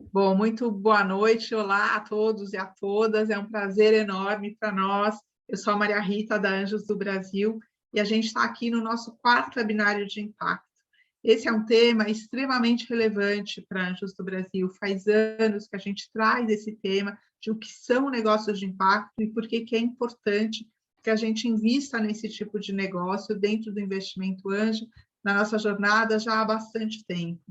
Bom, muito boa noite, olá a todos e a todas, é um prazer enorme para nós. Eu sou a Maria Rita, da Anjos do Brasil, e a gente está aqui no nosso quarto webinário de impacto. Esse é um tema extremamente relevante para Anjos do Brasil, faz anos que a gente traz esse tema de o que são negócios de impacto e por que é importante que a gente invista nesse tipo de negócio dentro do investimento anjo, na nossa jornada já há bastante tempo.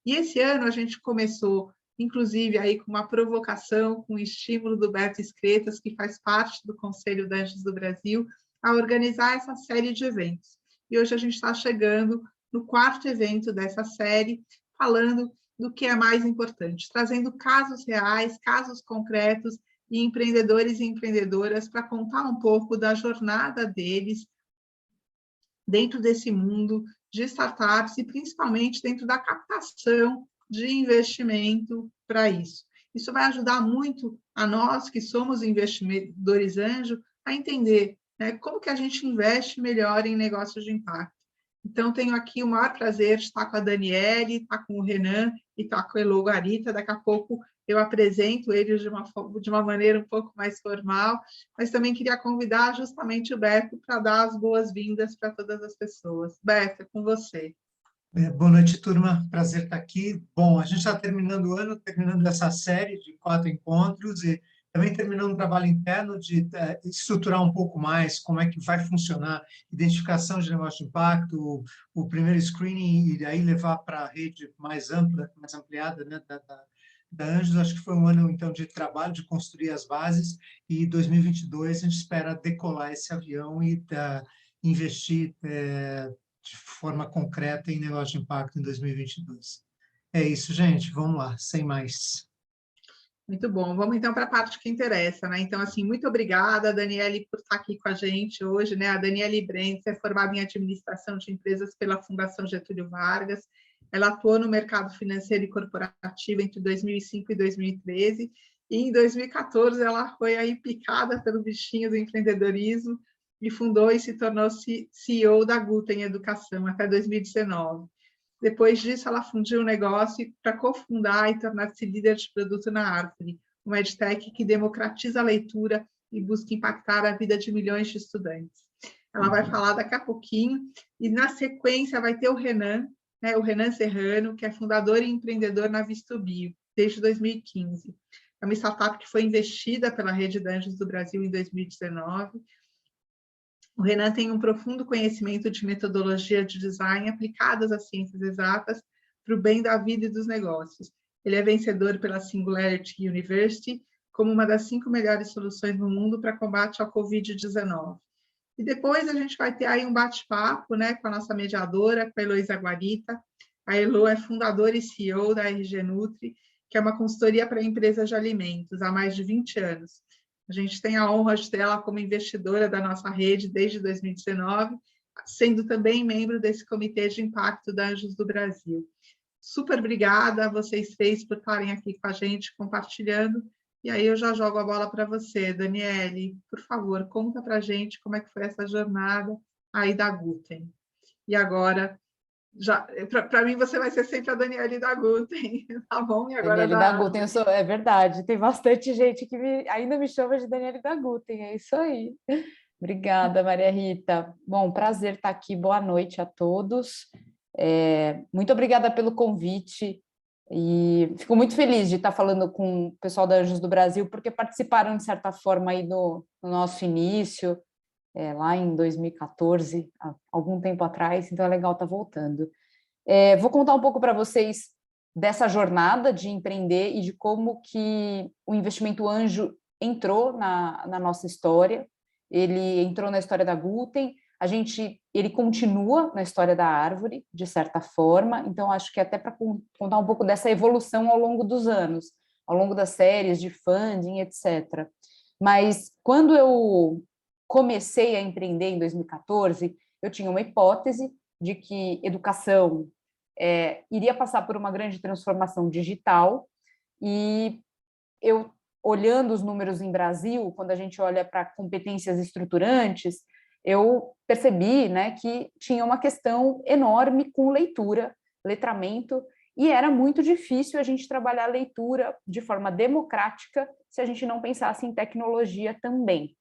E esse ano a gente começou, inclusive, aí com uma provocação, com o estímulo do Beto Excretas, que faz parte do Conselho de Anjos do Brasil, a organizar essa série de eventos. E hoje a gente está chegando no quarto evento dessa série, falando do que é mais importante, trazendo casos reais, casos concretos e empreendedores e empreendedoras para contar um pouco da jornada deles dentro desse mundo de startups e principalmente dentro da captação de investimento para isso. Isso vai ajudar muito a nós, que somos investidores anjo, a entender, né, como que a gente investe melhor em negócios de impacto. Então, tenho aqui o maior prazer de estar com a Daniele, estar com o Renan e estar com a Elo Guarita. Daqui a pouco eu apresento eles de uma maneira um pouco mais formal, mas também queria convidar justamente o Beto para dar as boas-vindas para todas as pessoas. Beto, é com você. Boa noite, turma. Prazer estar aqui. Bom, a gente está terminando o ano, terminando essa série de 4 encontros e também terminando um trabalho interno de estruturar um pouco mais como é que vai funcionar identificação de negócio de impacto, o primeiro screening e aí levar para a rede mais ampla, mais ampliada, né, da Anjos. Acho que foi um ano, então, de trabalho, de construir as bases, e 2022 a gente espera decolar esse avião e investir de forma concreta em negócio de impacto em 2022. É isso, gente. Vamos lá, sem mais. Muito bom. Vamos então para a parte que interessa, né? Então, assim, muito obrigada, Daniele, por estar aqui com a gente hoje, né? A Daniele Brentz é formada em administração de empresas pela Fundação Getúlio Vargas. Ela atuou no mercado financeiro e corporativo entre 2005 e 2013. E em 2014 ela foi aí picada pelo bichinho do empreendedorismo e fundou e se tornou CEO da Guten Educação até 2019. Depois disso, ela fundiu o negócio para cofundar e tornar-se líder de produto na Árvore, uma edtech que democratiza a leitura e busca impactar a vida de milhões de estudantes. Ela vai falar daqui a pouquinho, e na sequência vai ter o Renan, né, o Renan Serrano, que é fundador e empreendedor na Vistubio, desde 2015. É uma startup que foi investida pela Rede de Anjos do Brasil em 2019. O Renan tem um profundo conhecimento de metodologia de design aplicadas às ciências exatas para o bem da vida e dos negócios. Ele é vencedor pela Singularity University como uma das 5 melhores soluções no mundo para combate ao Covid-19. E depois a gente vai ter aí um bate-papo, né, com a nossa mediadora, com a Heloísa Guarita. A Elo é fundadora e CEO da RG Nutri, que é uma consultoria para empresas de alimentos há mais de 20 anos. A gente tem a honra de ter ela como investidora da nossa rede desde 2019, sendo também membro desse Comitê de Impacto da Anjos do Brasil. Super obrigada a vocês três por estarem aqui com a gente, compartilhando. E aí eu já jogo a bola para você, Daniele. Por favor, conta para a gente como é que foi essa jornada aí da Guten. E agora, para mim, você vai ser sempre a Daniele da Guten, tá bom? E agora Daniele da Guten, é verdade, tem bastante gente que ainda me chama de Daniele da Guten, é isso aí. Obrigada, Maria Rita. Bom, prazer estar aqui, boa noite a todos. Muito obrigada pelo convite e fico muito feliz de estar falando com o pessoal da Anjos do Brasil, porque participaram, de certa forma, aí no nosso início, lá em 2014, há algum tempo atrás, então é legal estar voltando. Vou contar um pouco para vocês dessa jornada de empreender e de como que o investimento anjo entrou na nossa história. Ele entrou na história da Guten, ele continua na história da Árvore, de certa forma, então acho que até para contar um pouco dessa evolução ao longo dos anos, ao longo das séries de funding, etc. Mas quando eu comecei a empreender em 2014, eu tinha uma hipótese de que educação iria passar por uma grande transformação digital, e eu, olhando os números em Brasil, quando a gente olha para competências estruturantes, eu percebi, né, que tinha uma questão enorme com leitura, letramento e era muito difícil a gente trabalhar a leitura de forma democrática se a gente não pensasse em tecnologia também.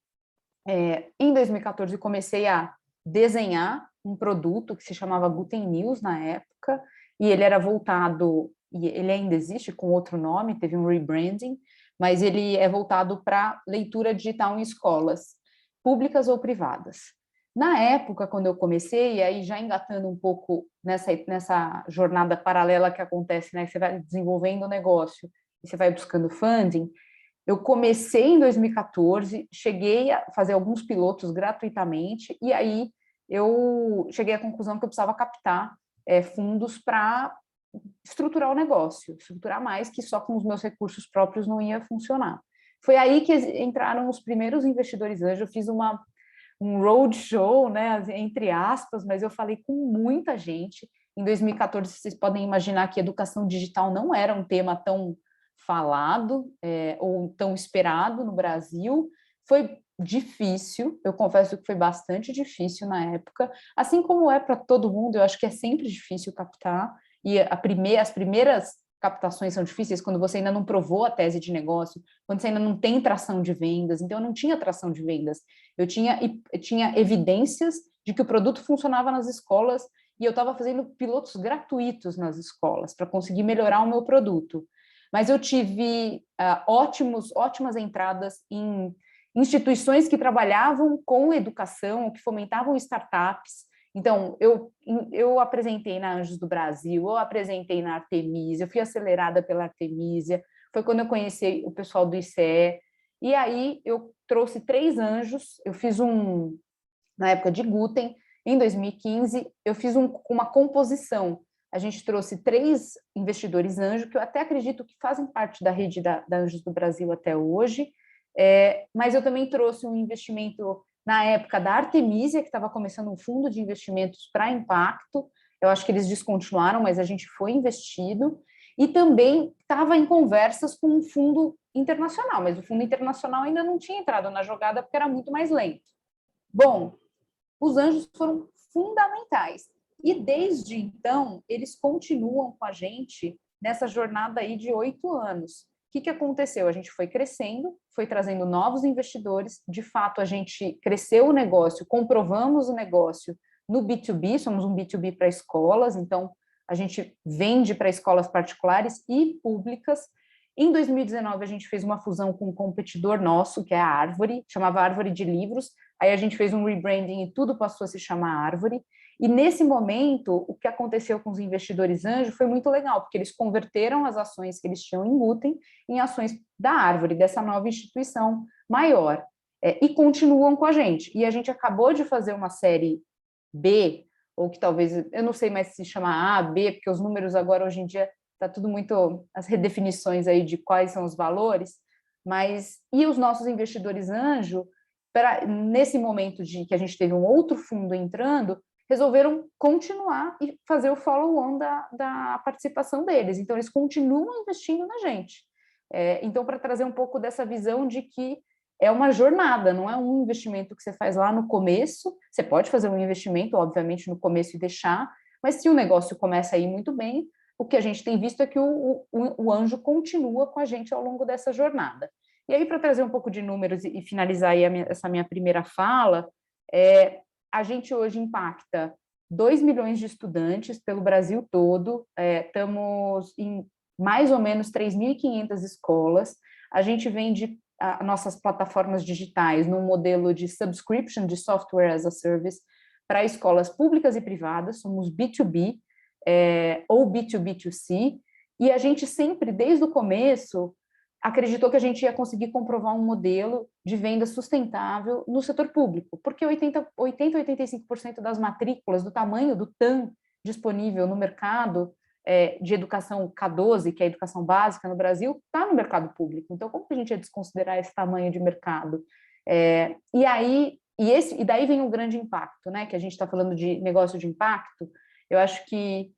Em 2014, comecei a desenhar um produto que se chamava Guten News na época, e ele era voltado, e ele ainda existe com outro nome, teve um rebranding, mas ele é voltado para leitura digital em escolas, públicas ou privadas. Na época, quando eu comecei, aí já engatando um pouco nessa jornada paralela que acontece, né, que você vai desenvolvendo o negócio e você vai buscando funding, eu comecei em 2014, cheguei a fazer alguns pilotos gratuitamente, e aí eu cheguei à conclusão que eu precisava captar fundos para estruturar o negócio, estruturar mais, que só com os meus recursos próprios não ia funcionar. Foi aí que entraram os primeiros investidores anjos. Eu fiz um roadshow, né, entre aspas, mas eu falei com muita gente. Em 2014, vocês podem imaginar que educação digital não era um tema tão falado ou tão esperado no Brasil. Foi difícil, eu confesso que foi bastante difícil na época, assim como é para todo mundo. Eu acho que é sempre difícil captar, e as primeiras captações são difíceis quando você ainda não provou a tese de negócio, quando você ainda não tem tração de vendas. Então, eu não tinha tração de vendas, eu tinha evidências de que o produto funcionava nas escolas, e eu estava fazendo pilotos gratuitos nas escolas para conseguir melhorar o meu produto. Mas eu tive ótimas entradas em instituições que trabalhavam com educação, que fomentavam startups. Então, eu apresentei na Anjos do Brasil, eu apresentei na Artemisia, eu fui acelerada pela Artemisia, foi quando eu conheci o pessoal do ICE, e aí eu trouxe 3 anjos, eu fiz na época de Guten, em 2015, eu fiz uma composição. A gente trouxe 3 investidores anjo, que eu até acredito que fazem parte da rede da Anjos do Brasil até hoje, mas eu também trouxe um investimento na época da Artemisia, que estava começando um fundo de investimentos para impacto. Eu acho que eles descontinuaram, mas a gente foi investido, e também estava em conversas com um fundo internacional, mas o fundo internacional ainda não tinha entrado na jogada porque era muito mais lento. Bom, os anjos foram fundamentais, e desde então eles continuam com a gente nessa jornada aí de 8 anos. O que aconteceu? A gente foi crescendo, foi trazendo novos investidores, de fato a gente cresceu o negócio, comprovamos o negócio no B2B, somos um B2B para escolas, então a gente vende para escolas particulares e públicas. Em 2019 a gente fez uma fusão com um competidor nosso, que é a Árvore, chamava Árvore de Livros, aí a gente fez um rebranding e tudo passou a se chamar Árvore. E nesse momento, o que aconteceu com os investidores anjo foi muito legal, porque eles converteram as ações que eles tinham em Guten em ações da Árvore, dessa nova instituição maior, e continuam com a gente. E a gente acabou de fazer uma série B, ou que talvez, eu não sei mais se chama A, B, porque os números agora, hoje em dia, está tudo muito, as redefinições aí de quais são os valores, mas, e os nossos investidores anjo, nesse momento de que a gente teve um outro fundo entrando, resolveram continuar e fazer o follow-on da participação deles. Então, eles continuam investindo na gente. Então, para trazer um pouco dessa visão de que é uma jornada, não é um investimento que você faz lá no começo. Você pode fazer um investimento, obviamente, no começo e deixar, mas se o negócio começa a ir muito bem, o que a gente tem visto é que o anjo continua com a gente ao longo dessa jornada. E aí, para trazer um pouco de números e finalizar aí essa minha primeira fala, a gente hoje impacta 2 milhões de estudantes pelo Brasil todo, estamos em mais ou menos 3.500 escolas, a gente vende nossas plataformas digitais num modelo de subscription, de software as a service, para escolas públicas e privadas, somos B2B ou B2B2C, e a gente sempre, desde o começo, acreditou que a gente ia conseguir comprovar um modelo de venda sustentável no setor público, porque 80-85% das matrículas, do tamanho do TAM disponível no mercado de educação K12, que é a educação básica no Brasil, está no mercado público. Então, como que a gente ia desconsiderar esse tamanho de mercado? E daí vem um grande impacto, né? Que a gente está falando de negócio de impacto, eu acho que...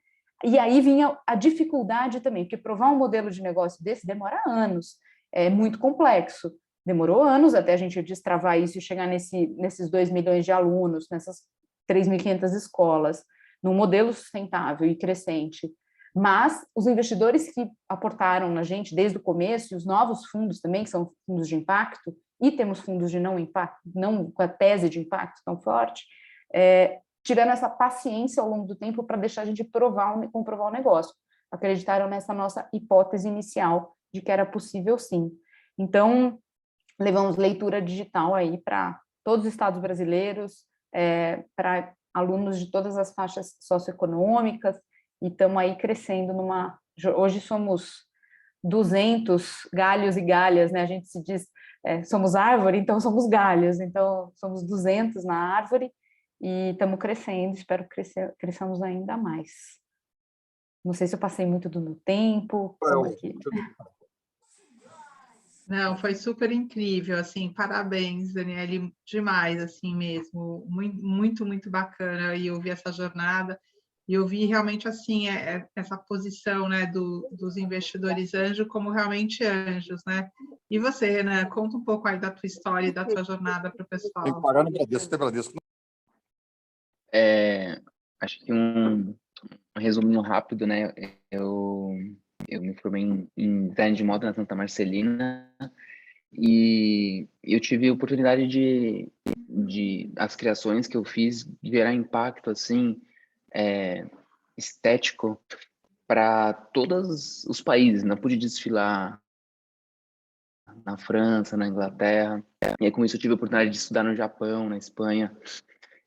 E aí vinha a dificuldade também, porque provar um modelo de negócio desse demora anos, é muito complexo. Demorou anos até a gente destravar isso e chegar nesses 2 milhões de alunos, nessas 3.500 escolas, num modelo sustentável e crescente. Mas os investidores que aportaram na gente desde o começo, e os novos fundos também, que são fundos de impacto, e temos fundos de não impacto, não com a tese de impacto tão forte, tiveram essa paciência ao longo do tempo para deixar a gente comprovar o negócio. Acreditaram nessa nossa hipótese inicial de que era possível sim. Então, levamos leitura digital aí para todos os estados brasileiros, para alunos de todas as faixas socioeconômicas, e estamos aí crescendo hoje somos 200 galhos e galhas, né? A gente se diz, somos árvore, então somos galhos, então somos 200 na árvore, e estamos crescendo, espero que cresçamos ainda mais. Não sei se eu passei muito do meu tempo, como aqui. Não, foi super incrível, assim, parabéns, Daniele, demais, assim mesmo, muito, muito bacana, e eu vi essa jornada, e eu vi realmente, assim, essa posição, né, dos investidores anjo como realmente anjos, né? E você, Renan, conta um pouco aí da tua história e da tua jornada para o pessoal. Tem que pagar no Bradesco, até Bradesco. Acho que um resuminho rápido, né? Eu me formei em design de moda na Santa Marcelina e eu tive a oportunidade de as criações que eu fiz gerar impacto assim estético para todos os países. Não pude desfilar na França, na Inglaterra. E aí com isso eu tive a oportunidade de estudar no Japão, na Espanha.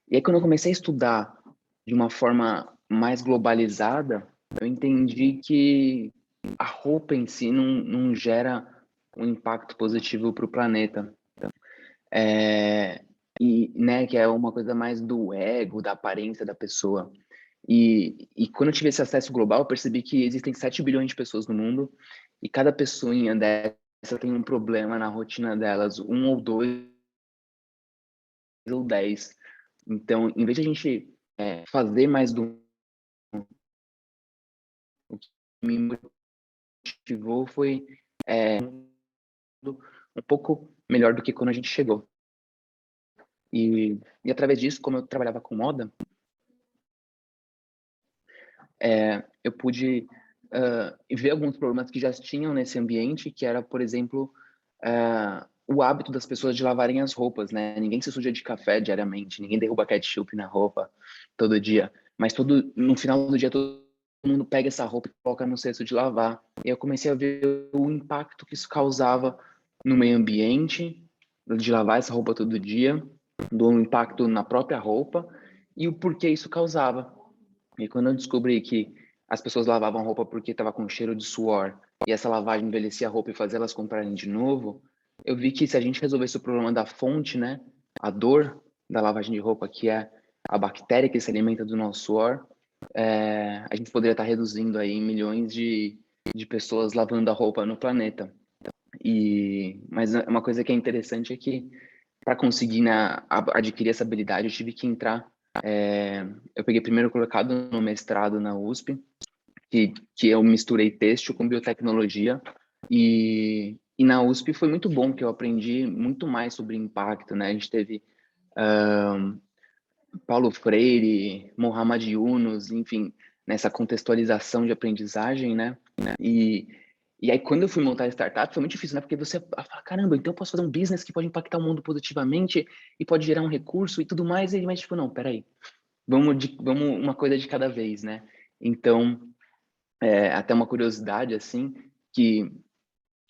E aí quando eu comecei a estudar de uma forma mais globalizada, eu entendi que a roupa em si não gera um impacto positivo para o planeta. E, né, que é uma coisa mais do ego, da aparência da pessoa. E quando eu tive esse acesso global, eu percebi que existem 7 bilhões de pessoas no mundo e cada pessoinha dessa tem um problema na rotina delas, 1 ou 2 ou 10. Então, em vez de a gente fazer mais do... O que me motivou foi um pouco melhor do que quando a gente chegou. E através disso, como eu trabalhava com moda, eu pude ver alguns problemas que já tinham nesse ambiente, que era, por exemplo, o hábito das pessoas de lavarem as roupas, né? Ninguém se suja de café diariamente, ninguém derruba ketchup na roupa todo dia, mas no final do dia todo mundo pega essa roupa e coloca no cesto de lavar. E eu comecei a ver o impacto que isso causava no meio ambiente, de lavar essa roupa todo dia, do impacto na própria roupa e o porquê isso causava. E quando eu descobri que as pessoas lavavam roupa porque estava com cheiro de suor e essa lavagem envelhecia a roupa e fazia elas comprarem de novo, eu vi que se a gente resolvesse o problema da fonte, né, a dor da lavagem de roupa, que é a bactéria que se alimenta do nosso suor, a gente poderia estar reduzindo aí milhões de pessoas lavando a roupa no planeta. Mas uma coisa que é interessante é que para conseguir adquirir essa habilidade, eu tive que entrar. Eu peguei primeiro colocado no mestrado na USP, que eu misturei têxtil com biotecnologia, e na USP foi muito bom, que eu aprendi muito mais sobre impacto, né? A gente teve Paulo Freire, Muhammad Yunus, enfim, nessa contextualização de aprendizagem, né? E aí, quando eu fui montar a startup, foi muito difícil, né? Porque você fala, caramba, então eu posso fazer um business que pode impactar o mundo positivamente e pode gerar um recurso e tudo mais. Mas, tipo, não, peraí. Vamos uma coisa de cada vez, né? Então, até uma curiosidade, assim, que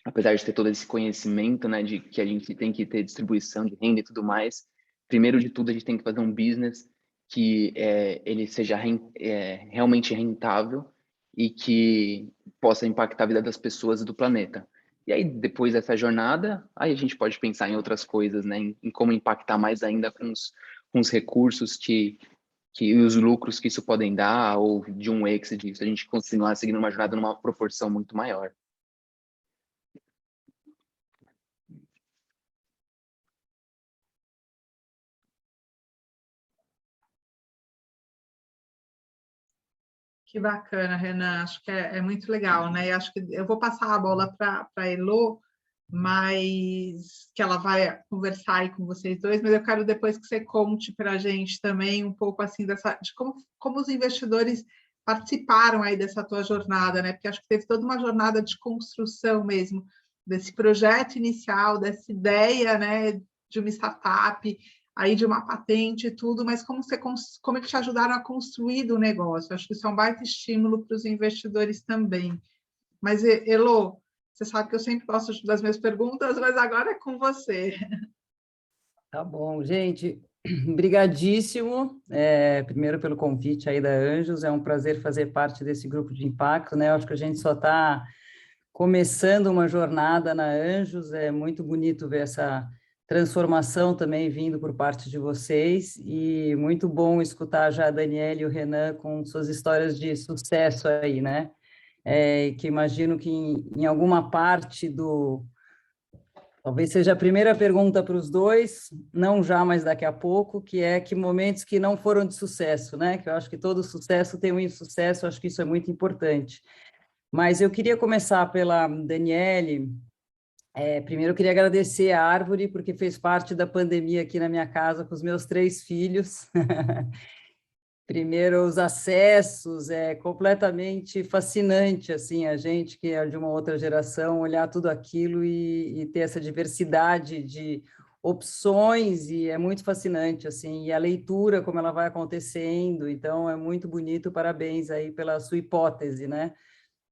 apesar de ter todo esse conhecimento, né, de que a gente tem que ter distribuição de renda e tudo mais, primeiro de tudo a gente tem que fazer um business que ele seja realmente rentável e que possa impactar a vida das pessoas e do planeta. E aí, depois dessa jornada, aí a gente pode pensar em outras coisas, né, em como impactar mais ainda com os recursos que os lucros que isso podem dar, ou de um exit, se a gente continuar seguindo uma jornada numa proporção muito maior. Que bacana, Renan, acho que é muito legal, né? E acho que eu vou passar a bola para a Elô, mas que ela vai conversar aí com vocês dois, mas eu quero depois que você conte para a gente também um pouco assim de como os investidores participaram aí dessa tua jornada, né? Porque acho que teve toda uma jornada de construção mesmo, desse projeto inicial, dessa ideia, né, de uma startup, aí de uma patente e tudo, mas como é que te ajudaram a construir o negócio? Acho que isso é um baita estímulo para os investidores também. Mas, Elô, você sabe que eu sempre gosto das minhas perguntas, mas agora é com você. Tá bom, gente. Brigadíssimo, primeiro pelo convite aí da Anjos, é um prazer fazer parte desse grupo de impacto, né? Eu acho que a gente só está começando uma jornada na Anjos, é muito bonito ver essa transformação também vindo por parte de vocês, e muito bom escutar já a Daniela e o Renan com suas histórias de sucesso aí, né? Que imagino que em alguma parte talvez seja a primeira pergunta para os dois, não já, mas daqui a pouco, que é que momentos que não foram de sucesso, né? Que eu acho que todo sucesso tem um insucesso, acho que isso é muito importante. Mas eu queria começar pela Daniele. Primeiro eu queria agradecer a Árvore, porque fez parte da pandemia aqui na minha casa com os meus 3 filhos. Primeiro, os acessos, é completamente fascinante, assim, a gente que é de uma outra geração, olhar tudo aquilo e ter essa diversidade de opções, e é muito fascinante, assim, e a leitura, como ela vai acontecendo, então é muito bonito, parabéns aí pela sua hipótese, né?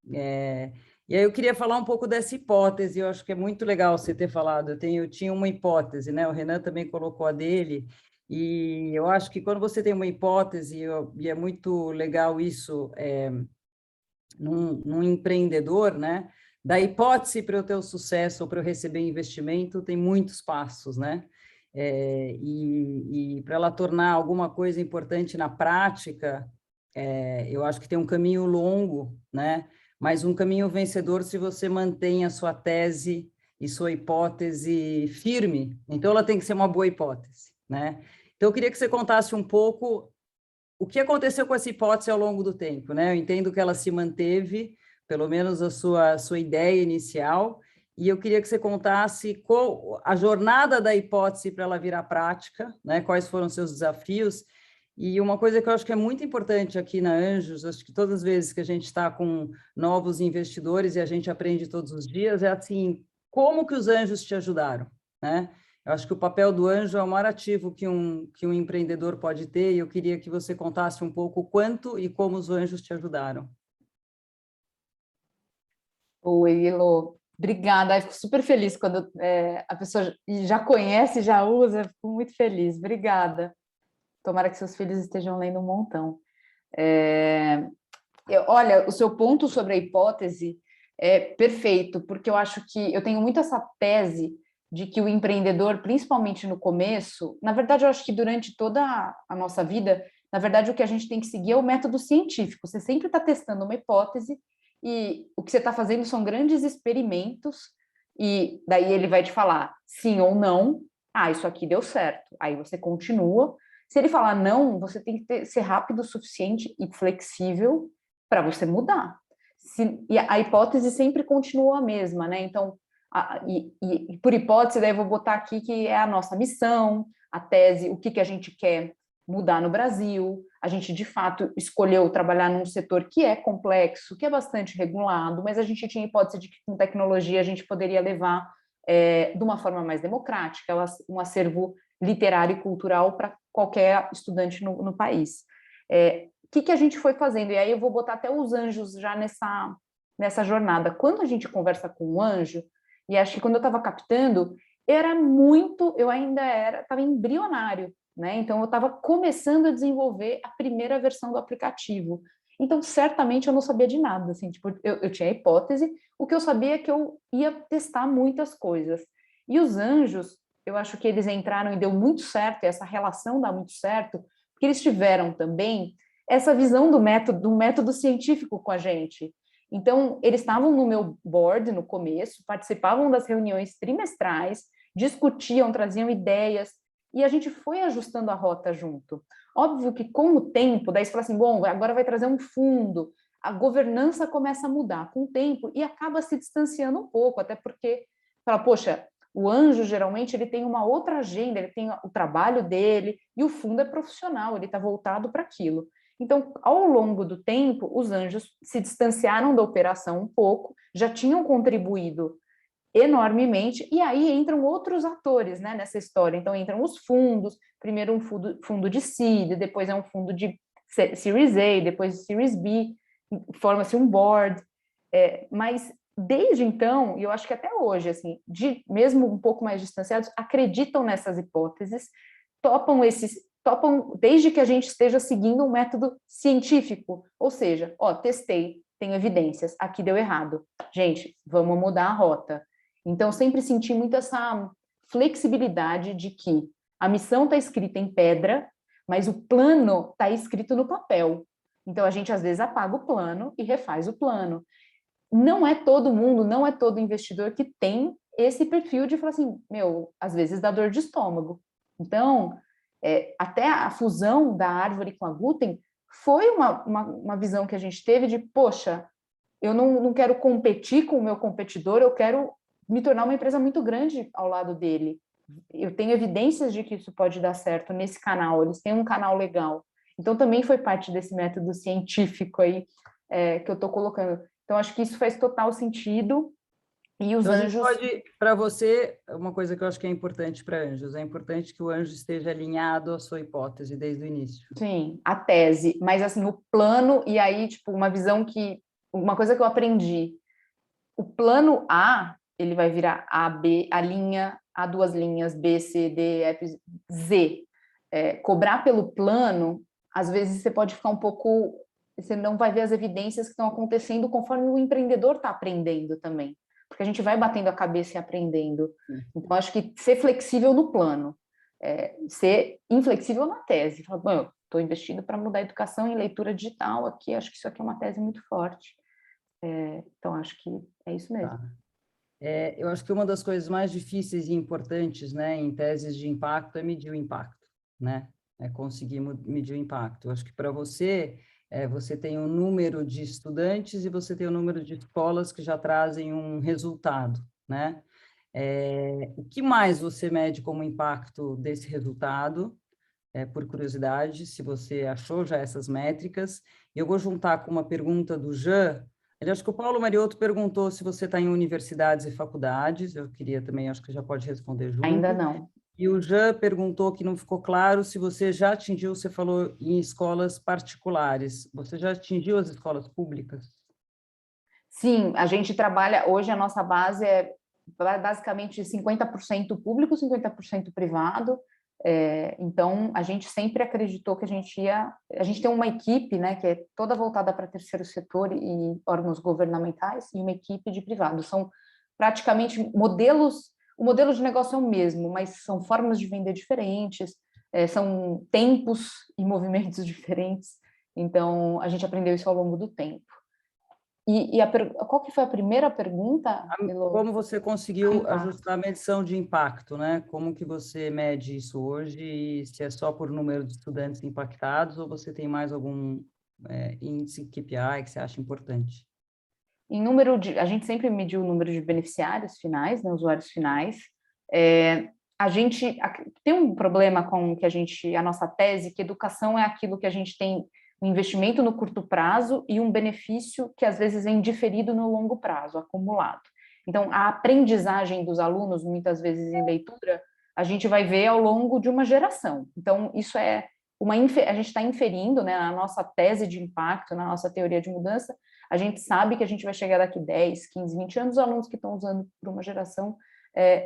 E aí eu queria falar um pouco dessa hipótese, eu acho que é muito legal você ter falado, eu tinha uma hipótese, né? O Renan também colocou a dele, e eu acho que quando você tem uma hipótese, e é muito legal isso num empreendedor, né? Da hipótese para eu ter o sucesso ou para eu receber investimento, tem muitos passos, né? E para ela tornar alguma coisa importante na prática, eu acho que tem um caminho longo, né? Mas um caminho vencedor se você mantém a sua tese e sua hipótese firme. Então, ela tem que ser uma boa hipótese, né? Então, eu queria que você contasse um pouco o que aconteceu com essa hipótese ao longo do tempo, né? Eu entendo que ela se manteve, pelo menos a sua ideia inicial, e eu queria que você contasse qual a jornada da hipótese para ela virar prática, né? Quais foram os seus desafios. E uma coisa que eu acho que é muito importante aqui na Anjos, acho que todas as vezes que a gente está com novos investidores e a gente aprende todos os dias, é assim, como que os anjos te ajudaram, né? Eu acho que o papel do anjo é o maior ativo que um empreendedor pode ter, e eu queria que você contasse um pouco o quanto e como os anjos te ajudaram. Oi, Elô. Obrigada. Eu fico super feliz quando a pessoa já conhece, já usa, fico muito feliz. Obrigada. Tomara que seus filhos estejam lendo um montão. Olha, o seu ponto sobre a hipótese é perfeito, porque eu acho que eu tenho muito essa tese de que o empreendedor, principalmente no começo, na verdade, eu acho que durante toda a nossa vida, na verdade, o que a gente tem que seguir é o método científico. Você sempre está testando uma hipótese e o que você está fazendo são grandes experimentos, e daí ele vai te falar sim ou não. Ah, isso aqui deu certo. Aí você continua. Se ele falar não, você tem que ser rápido o suficiente e flexível para você mudar. E a hipótese sempre continua a mesma, né? Então, e por hipótese, daí eu vou botar aqui que é a nossa missão, a tese, o que a gente quer mudar no Brasil. A gente, de fato, escolheu trabalhar num setor que é complexo, que é bastante regulado, mas a gente tinha a hipótese de que com tecnologia a gente poderia levar de uma forma mais democrática um acervo literário e cultural para qualquer estudante no país. O que a gente foi fazendo? E aí eu vou botar até os anjos já nessa jornada. Quando a gente conversa com um anjo, e acho que quando eu estava captando, eu ainda estava embrionário, né? Então eu estava começando a desenvolver a primeira versão do aplicativo. Então, certamente eu não sabia de nada, assim, tipo, eu tinha a hipótese, o que eu sabia é que eu ia testar muitas coisas. E os anjos, eu acho que eles entraram e deu muito certo, e essa relação dá muito certo, porque eles tiveram também essa visão do método científico com a gente. Então, eles estavam no meu board no começo, participavam das reuniões trimestrais, discutiam, traziam ideias, e a gente foi ajustando a rota junto. Óbvio que com o tempo, daí você fala assim, bom, agora vai trazer um fundo, a governança começa a mudar com o tempo e acaba se distanciando um pouco, até porque, fala, poxa, o anjo, geralmente, ele tem uma outra agenda, ele tem o trabalho dele, e o fundo é profissional, ele está voltado para aquilo. Então, ao longo do tempo, os anjos se distanciaram da operação um pouco, já tinham contribuído enormemente, e aí entram outros atores, né, nessa história. Então, entram os fundos, primeiro um fundo de seed, depois é um fundo de Series A, depois Series B, forma-se um board, mas desde então, e eu acho que até hoje, assim, mesmo um pouco mais distanciados, acreditam nessas hipóteses, topam desde que a gente esteja seguindo um método científico, ou seja, testei, tenho evidências, aqui deu errado. Gente, vamos mudar a rota. Então, sempre senti muito essa flexibilidade de que a missão está escrita em pedra, mas o plano está escrito no papel. Então, a gente, às vezes, apaga o plano e refaz o plano. Não é todo mundo, não é todo investidor que tem esse perfil de falar assim, às vezes dá dor de estômago. Então, até a fusão da Árvore com a Guten foi uma visão que a gente teve de, poxa, eu não quero competir com o meu competidor, eu quero me tornar uma empresa muito grande ao lado dele. Eu tenho evidências de que isso pode dar certo nesse canal, eles têm um canal legal. Então, também foi parte desse método científico aí que eu estou colocando. Então, acho que isso faz total sentido. E os então, anjos... para você, uma coisa que eu acho que é importante para anjos, é importante que o anjo esteja alinhado à sua hipótese desde o início. Sim, a tese, mas assim, o plano, e aí, tipo, uma coisa que eu aprendi, o plano A, ele vai virar A, B, a linha, A duas linhas, B, C, D, F, Z. Cobrar pelo plano, às vezes você pode ficar um pouco, você não vai ver as evidências que estão acontecendo conforme o empreendedor está aprendendo também, porque a gente vai batendo a cabeça e aprendendo. Então, acho que ser flexível no plano, ser inflexível na tese. Falar, bom, eu estou investindo para mudar a educação em leitura digital aqui, acho que isso aqui é uma tese muito forte. Então, acho que é isso mesmo. Tá. Eu acho que uma das coisas mais difíceis e importantes, né, em teses de impacto é medir o impacto, né? É conseguir medir o impacto. Eu acho que para você, você tem um número de estudantes e você tem um número de escolas que já trazem um resultado, né? O que mais você mede como impacto desse resultado? Por curiosidade, se você achou já essas métricas. Eu vou juntar com uma pergunta do Jean. Eu acho que o Paulo Mariotto perguntou se você está em universidades e faculdades. Eu queria também, acho que já pode responder junto. Ainda não. E o Jean perguntou, que não ficou claro, se você já atingiu, você falou em escolas particulares. Você já atingiu as escolas públicas? Sim, a gente trabalha, hoje a nossa base é basicamente 50% público, 50% privado. Então, a gente sempre acreditou que a gente tem uma equipe, né, que é toda voltada para terceiro setor e órgãos governamentais, e uma equipe de privado. São praticamente modelos, o modelo de negócio é o mesmo, mas são formas de vender diferentes, são tempos e movimentos diferentes. Então, a gente aprendeu isso ao longo do tempo. Qual que foi a primeira pergunta? Como você conseguiu ajustar a medição de impacto, né? Como que você mede isso hoje? E se é só por número de estudantes impactados ou você tem mais algum índice KPI que você acha importante? A gente sempre mediu o número de beneficiários finais, né, usuários finais. A gente tem um problema com a nossa tese, que educação é aquilo que a gente tem um investimento no curto prazo e um benefício que às vezes é indiferido no longo prazo, acumulado. Então, a aprendizagem dos alunos, muitas vezes em leitura, a gente vai ver ao longo de uma geração. Então, isso a gente está inferindo, né, na nossa tese de impacto, na nossa teoria de mudança, a gente sabe que a gente vai chegar daqui 10, 15, 20 anos, os alunos que estão usando por uma geração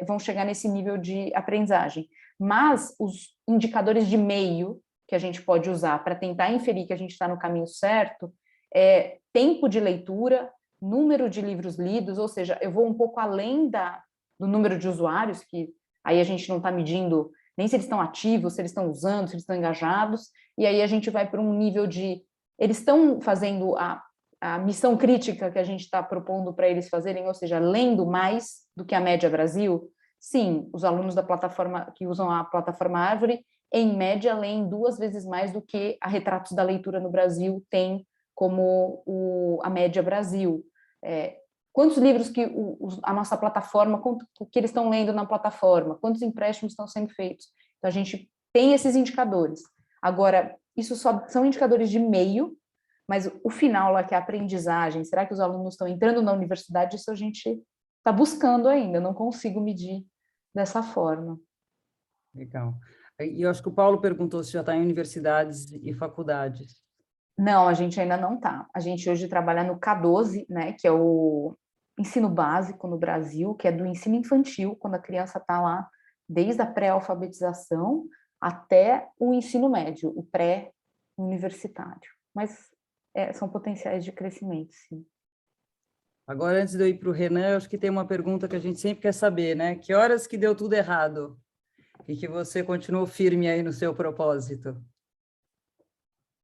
vão chegar nesse nível de aprendizagem. Mas os indicadores de meio que a gente pode usar para tentar inferir que a gente está no caminho certo é tempo de leitura, número de livros lidos, ou seja, eu vou um pouco além do número de usuários, que aí a gente não está medindo nem se eles estão ativos, se eles estão usando, se eles estão engajados, e aí a gente vai para um nível de... Eles estão fazendo a missão crítica que a gente está propondo para eles fazerem, ou seja, lendo mais do que a média Brasil? Sim, os alunos da plataforma que usam a plataforma Árvore, em média, leem 2 vezes mais do que a Retratos da Leitura no Brasil tem como a média Brasil. Quantos livros que a nossa plataforma, que eles estão lendo na plataforma, quantos empréstimos estão sendo feitos? Então, a gente tem esses indicadores. Agora, isso só são indicadores de meio, mas o final lá, que é a aprendizagem, será que os alunos estão entrando na universidade? Isso a gente está buscando ainda, não consigo medir dessa forma. Legal. E eu acho que o Paulo perguntou se já está em universidades e faculdades. Não, a gente ainda não está. A gente hoje trabalha no K12, né, que é o ensino básico no Brasil, que é do ensino infantil, quando a criança está lá, desde a pré-alfabetização até o ensino médio, o pré-universitário. Mas são potenciais de crescimento, sim. Agora, antes de eu ir para o Renan, eu acho que tem uma pergunta que a gente sempre quer saber, né? Que horas que deu tudo errado e que você continuou firme aí no seu propósito?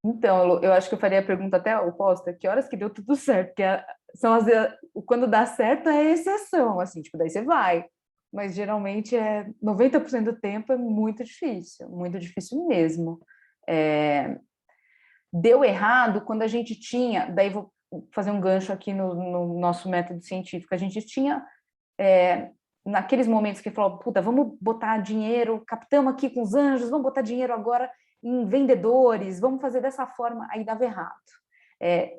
Então, eu acho que eu faria a pergunta até oposta, que horas que deu tudo certo? Porque quando dá certo é exceção, assim, tipo, daí você vai. Mas geralmente 90% do tempo é muito difícil mesmo. Deu errado quando a gente tinha, daí vou fazer um gancho aqui no nosso método científico, a gente tinha, naqueles momentos que falou, puta, vamos botar dinheiro, captamos aqui com os anjos, vamos botar dinheiro agora em vendedores, vamos fazer dessa forma, aí dava errado.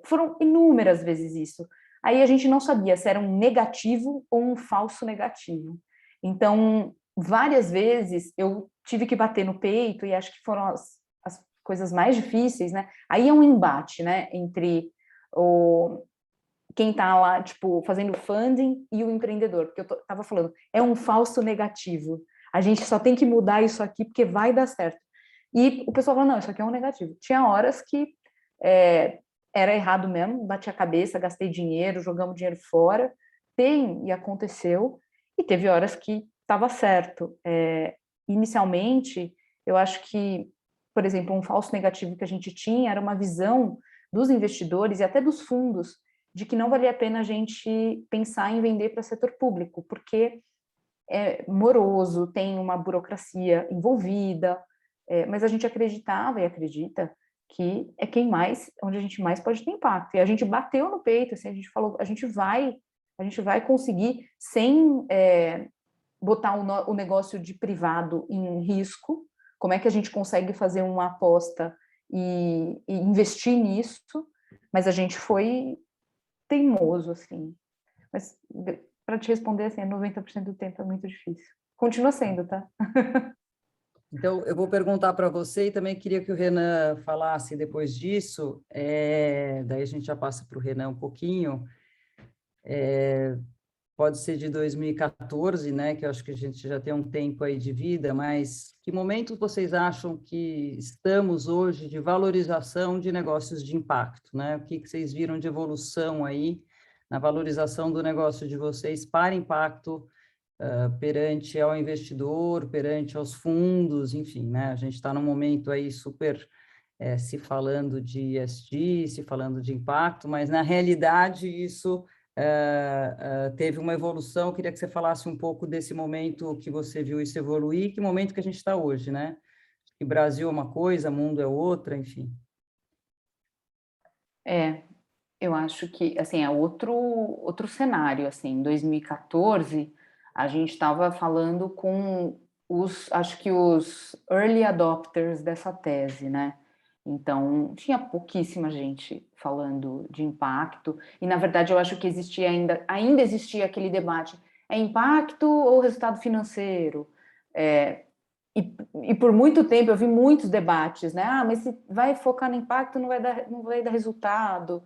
Foram inúmeras vezes isso. Aí a gente não sabia se era um negativo ou um falso negativo. Então, várias vezes eu tive que bater no peito, e acho que foram as coisas mais difíceis, né? Aí é um embate, né, entre quem está lá, tipo, fazendo funding e o empreendedor, porque eu estava falando, é um falso negativo. A gente só tem que mudar isso aqui porque vai dar certo. E o pessoal falou, não, isso aqui é um negativo. Tinha horas que era errado mesmo, bati a cabeça, gastei dinheiro, jogamos dinheiro fora, e aconteceu, e teve horas que estava certo. Inicialmente, eu acho que, por exemplo, um falso negativo que a gente tinha era uma visão dos investidores e até dos fundos de que não valia a pena a gente pensar em vender para o setor público, porque é moroso, tem uma burocracia envolvida, mas a gente acreditava e acredita que é onde a gente mais pode ter impacto. E a gente bateu no peito, assim, a gente falou, a gente vai conseguir sem botar o negócio de privado em risco. Como é que a gente consegue fazer uma aposta e investir nisso? Mas a gente foi teimoso, assim. Mas para te responder, assim, 90% do tempo é muito difícil. Continua sendo, tá? Então, eu vou perguntar para você e também queria que o Renan falasse depois disso, daí a gente já passa para o Renan um pouquinho, pode ser de 2014, né, que eu acho que a gente já tem um tempo aí de vida, mas que momento vocês acham que estamos hoje de valorização de negócios de impacto, né? O que vocês viram de evolução aí na valorização do negócio de vocês para impacto perante ao investidor, perante aos fundos, enfim, né? A gente está num momento aí super se falando de ESG, se falando de impacto, mas na realidade isso teve uma evolução. Eu queria que você falasse um pouco desse momento que você viu isso evoluir, que momento que a gente está hoje, né? Que Brasil é uma coisa, mundo é outra, enfim. Eu acho que, assim, é outro cenário, assim, em 2014, a gente estava falando com acho que os early adopters dessa tese, né? Então, tinha pouquíssima gente falando de impacto, e, na verdade, eu acho que ainda existia aquele debate, é impacto ou resultado financeiro? E por muito tempo eu vi muitos debates, né? Mas se vai focar no impacto, não vai dar resultado.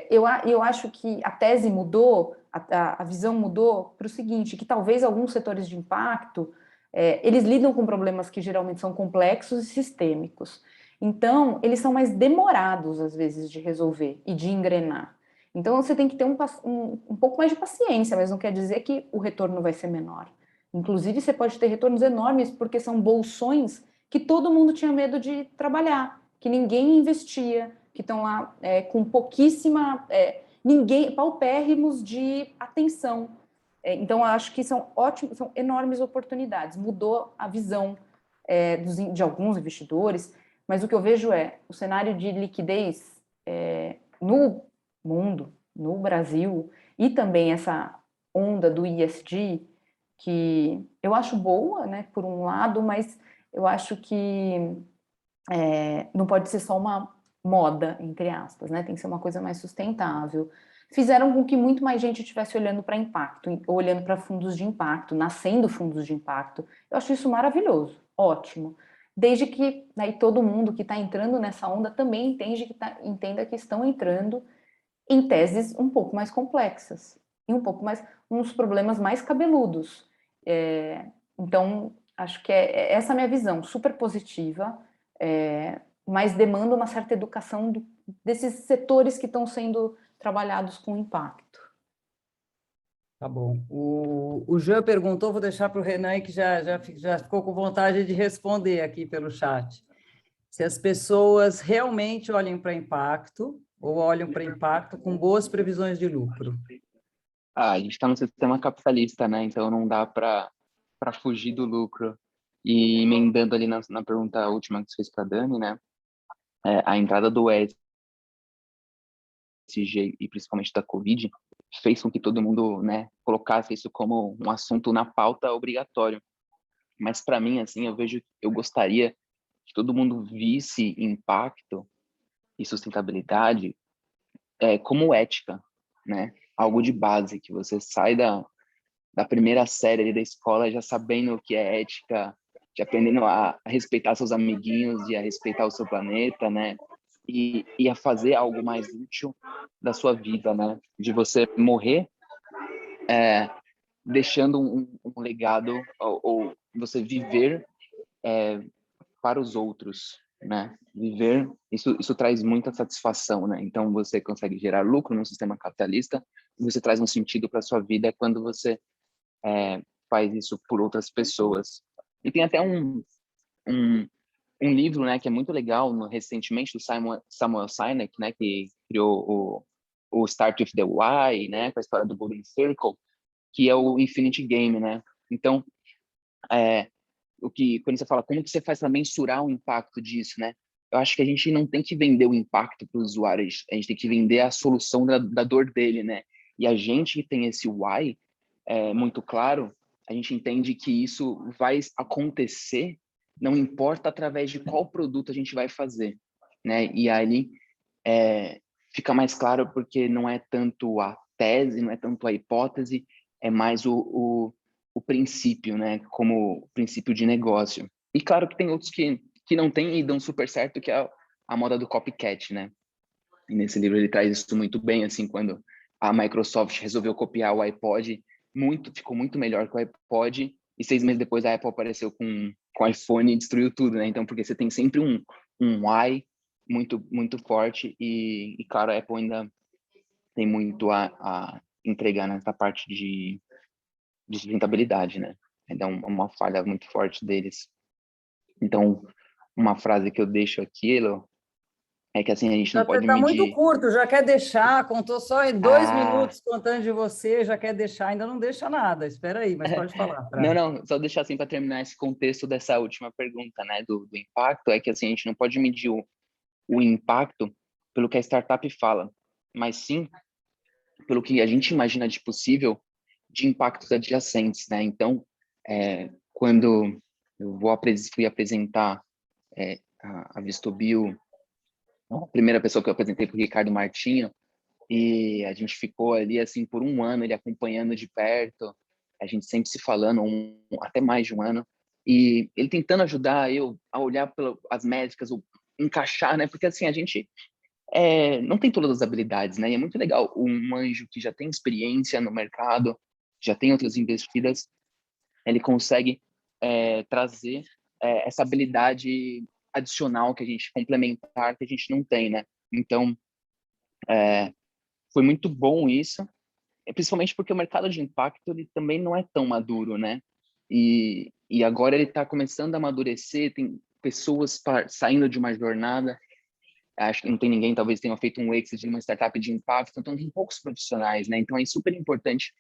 Eu acho que a tese mudou, a visão mudou para o seguinte, que talvez alguns setores de impacto, eles lidam com problemas que geralmente são complexos e sistêmicos. Então, eles são mais demorados, às vezes, de resolver e de engrenar. Então, você tem que ter um pouco mais de paciência, mas não quer dizer que o retorno vai ser menor. Inclusive, você pode ter retornos enormes, porque são bolsões que todo mundo tinha medo de trabalhar, que ninguém investia, que estão lá com pouquíssima, paupérrimos de atenção. Então, eu acho que são enormes oportunidades. Mudou a visão de alguns investidores, mas o que eu vejo o cenário de liquidez no mundo, no Brasil, e também essa onda do ESG, que eu acho boa, né, por um lado, mas eu acho que não pode ser só uma moda, entre aspas, né? Tem que ser uma coisa mais sustentável. Fizeram com que muito mais gente estivesse olhando para impacto, olhando para fundos de impacto, nascendo fundos de impacto. Eu acho isso maravilhoso, ótimo. Desde que daí todo mundo que está entrando nessa onda também entenda que estão entrando em teses um pouco mais complexas e um pouco mais, uns problemas mais cabeludos. Então, acho que essa a minha visão, super positiva, mas demanda uma certa educação desses setores que estão sendo trabalhados com impacto. Tá bom. O Jean perguntou, vou deixar para o Renan, que já ficou com vontade de responder aqui pelo chat. Se as pessoas realmente olham para impacto ou olham para impacto com boas previsões de lucro. A gente está no sistema capitalista, né? Então não dá para fugir do lucro. E emendando ali na pergunta última que você fez para a Dani, né? A entrada do ESG e principalmente da Covid fez com que todo mundo, né, colocasse isso como um assunto na pauta obrigatório. Mas para mim, assim, eu gostaria que todo mundo visse impacto e sustentabilidade como ética, né? Algo de base, que você sai da primeira série ali da escola já sabendo o que é ética, já aprendendo a respeitar seus amiguinhos e a respeitar o seu planeta, né? E a fazer algo mais útil da sua vida, né? De você morrer deixando um legado ou você viver para os outros, né? Viver, isso traz muita satisfação, né? Então você consegue gerar lucro no sistema capitalista e você traz um sentido para sua vida quando você faz isso por outras pessoas. E tem até um livro, né, que é muito legal, recentemente, do Samuel Sinek, né, que criou o Start with the Why, né, com a história do Golden Circle, que é o Infinity Game, né? Então, quando você fala como que você faz para mensurar o impacto disso, né? Eu acho que a gente não tem que vender o impacto para o usuário, a gente tem que vender a solução da dor dele, né? E a gente que tem esse why muito claro, a gente entende que isso vai acontecer, não importa através de qual produto a gente vai fazer, né? E aí fica mais claro porque não é tanto a tese, não é tanto a hipótese, é mais o princípio, né? Como princípio de negócio. E claro que tem outros que não tem e dão super certo, que é a moda do copycat, né? E nesse livro ele traz isso muito bem, assim, quando a Microsoft resolveu copiar o iPod, ficou muito melhor que o iPod, e 6 meses depois a Apple apareceu com o iPhone e destruiu tudo, né? Então, porque você tem sempre um why muito, muito forte, e claro, a Apple ainda tem muito a entregar nessa parte de sustentabilidade, né? Ainda é uma falha muito forte deles. Então, uma frase que eu deixo aqui, Elo, é que assim, a gente não pode Está muito medir... curto, já quer deixar, contou só em 2 minutos contando de você, já quer deixar, ainda não deixa nada, espera aí, mas pode falar. Não, só deixar assim para terminar esse contexto dessa última pergunta, né, do impacto, é que assim, a gente não pode medir o impacto pelo que a startup fala, mas sim pelo que a gente imagina de possível de impactos adjacentes, né? Então, quando eu fui apresentar a Vistobio, a primeira pessoa que eu apresentei para o Ricardo Martinho, e a gente ficou ali assim por um ano, ele acompanhando de perto, a gente sempre se falando, até mais de um ano, e ele tentando ajudar eu a olhar as métricas, ou encaixar, né? Porque assim, a gente não tem todas as habilidades, né? E é muito legal um anjo que já tem experiência no mercado, já tem outras investidas, ele consegue trazer essa habilidade adicional que a gente, complementar, que a gente não tem, né? Então, foi muito bom isso, principalmente porque o mercado de impacto ele também não é tão maduro, né? E agora ele está começando a amadurecer, tem pessoas saindo de uma jornada, acho que não tem ninguém, talvez tenha feito um exit de uma startup de impacto, então tem poucos profissionais, né? Então é super importante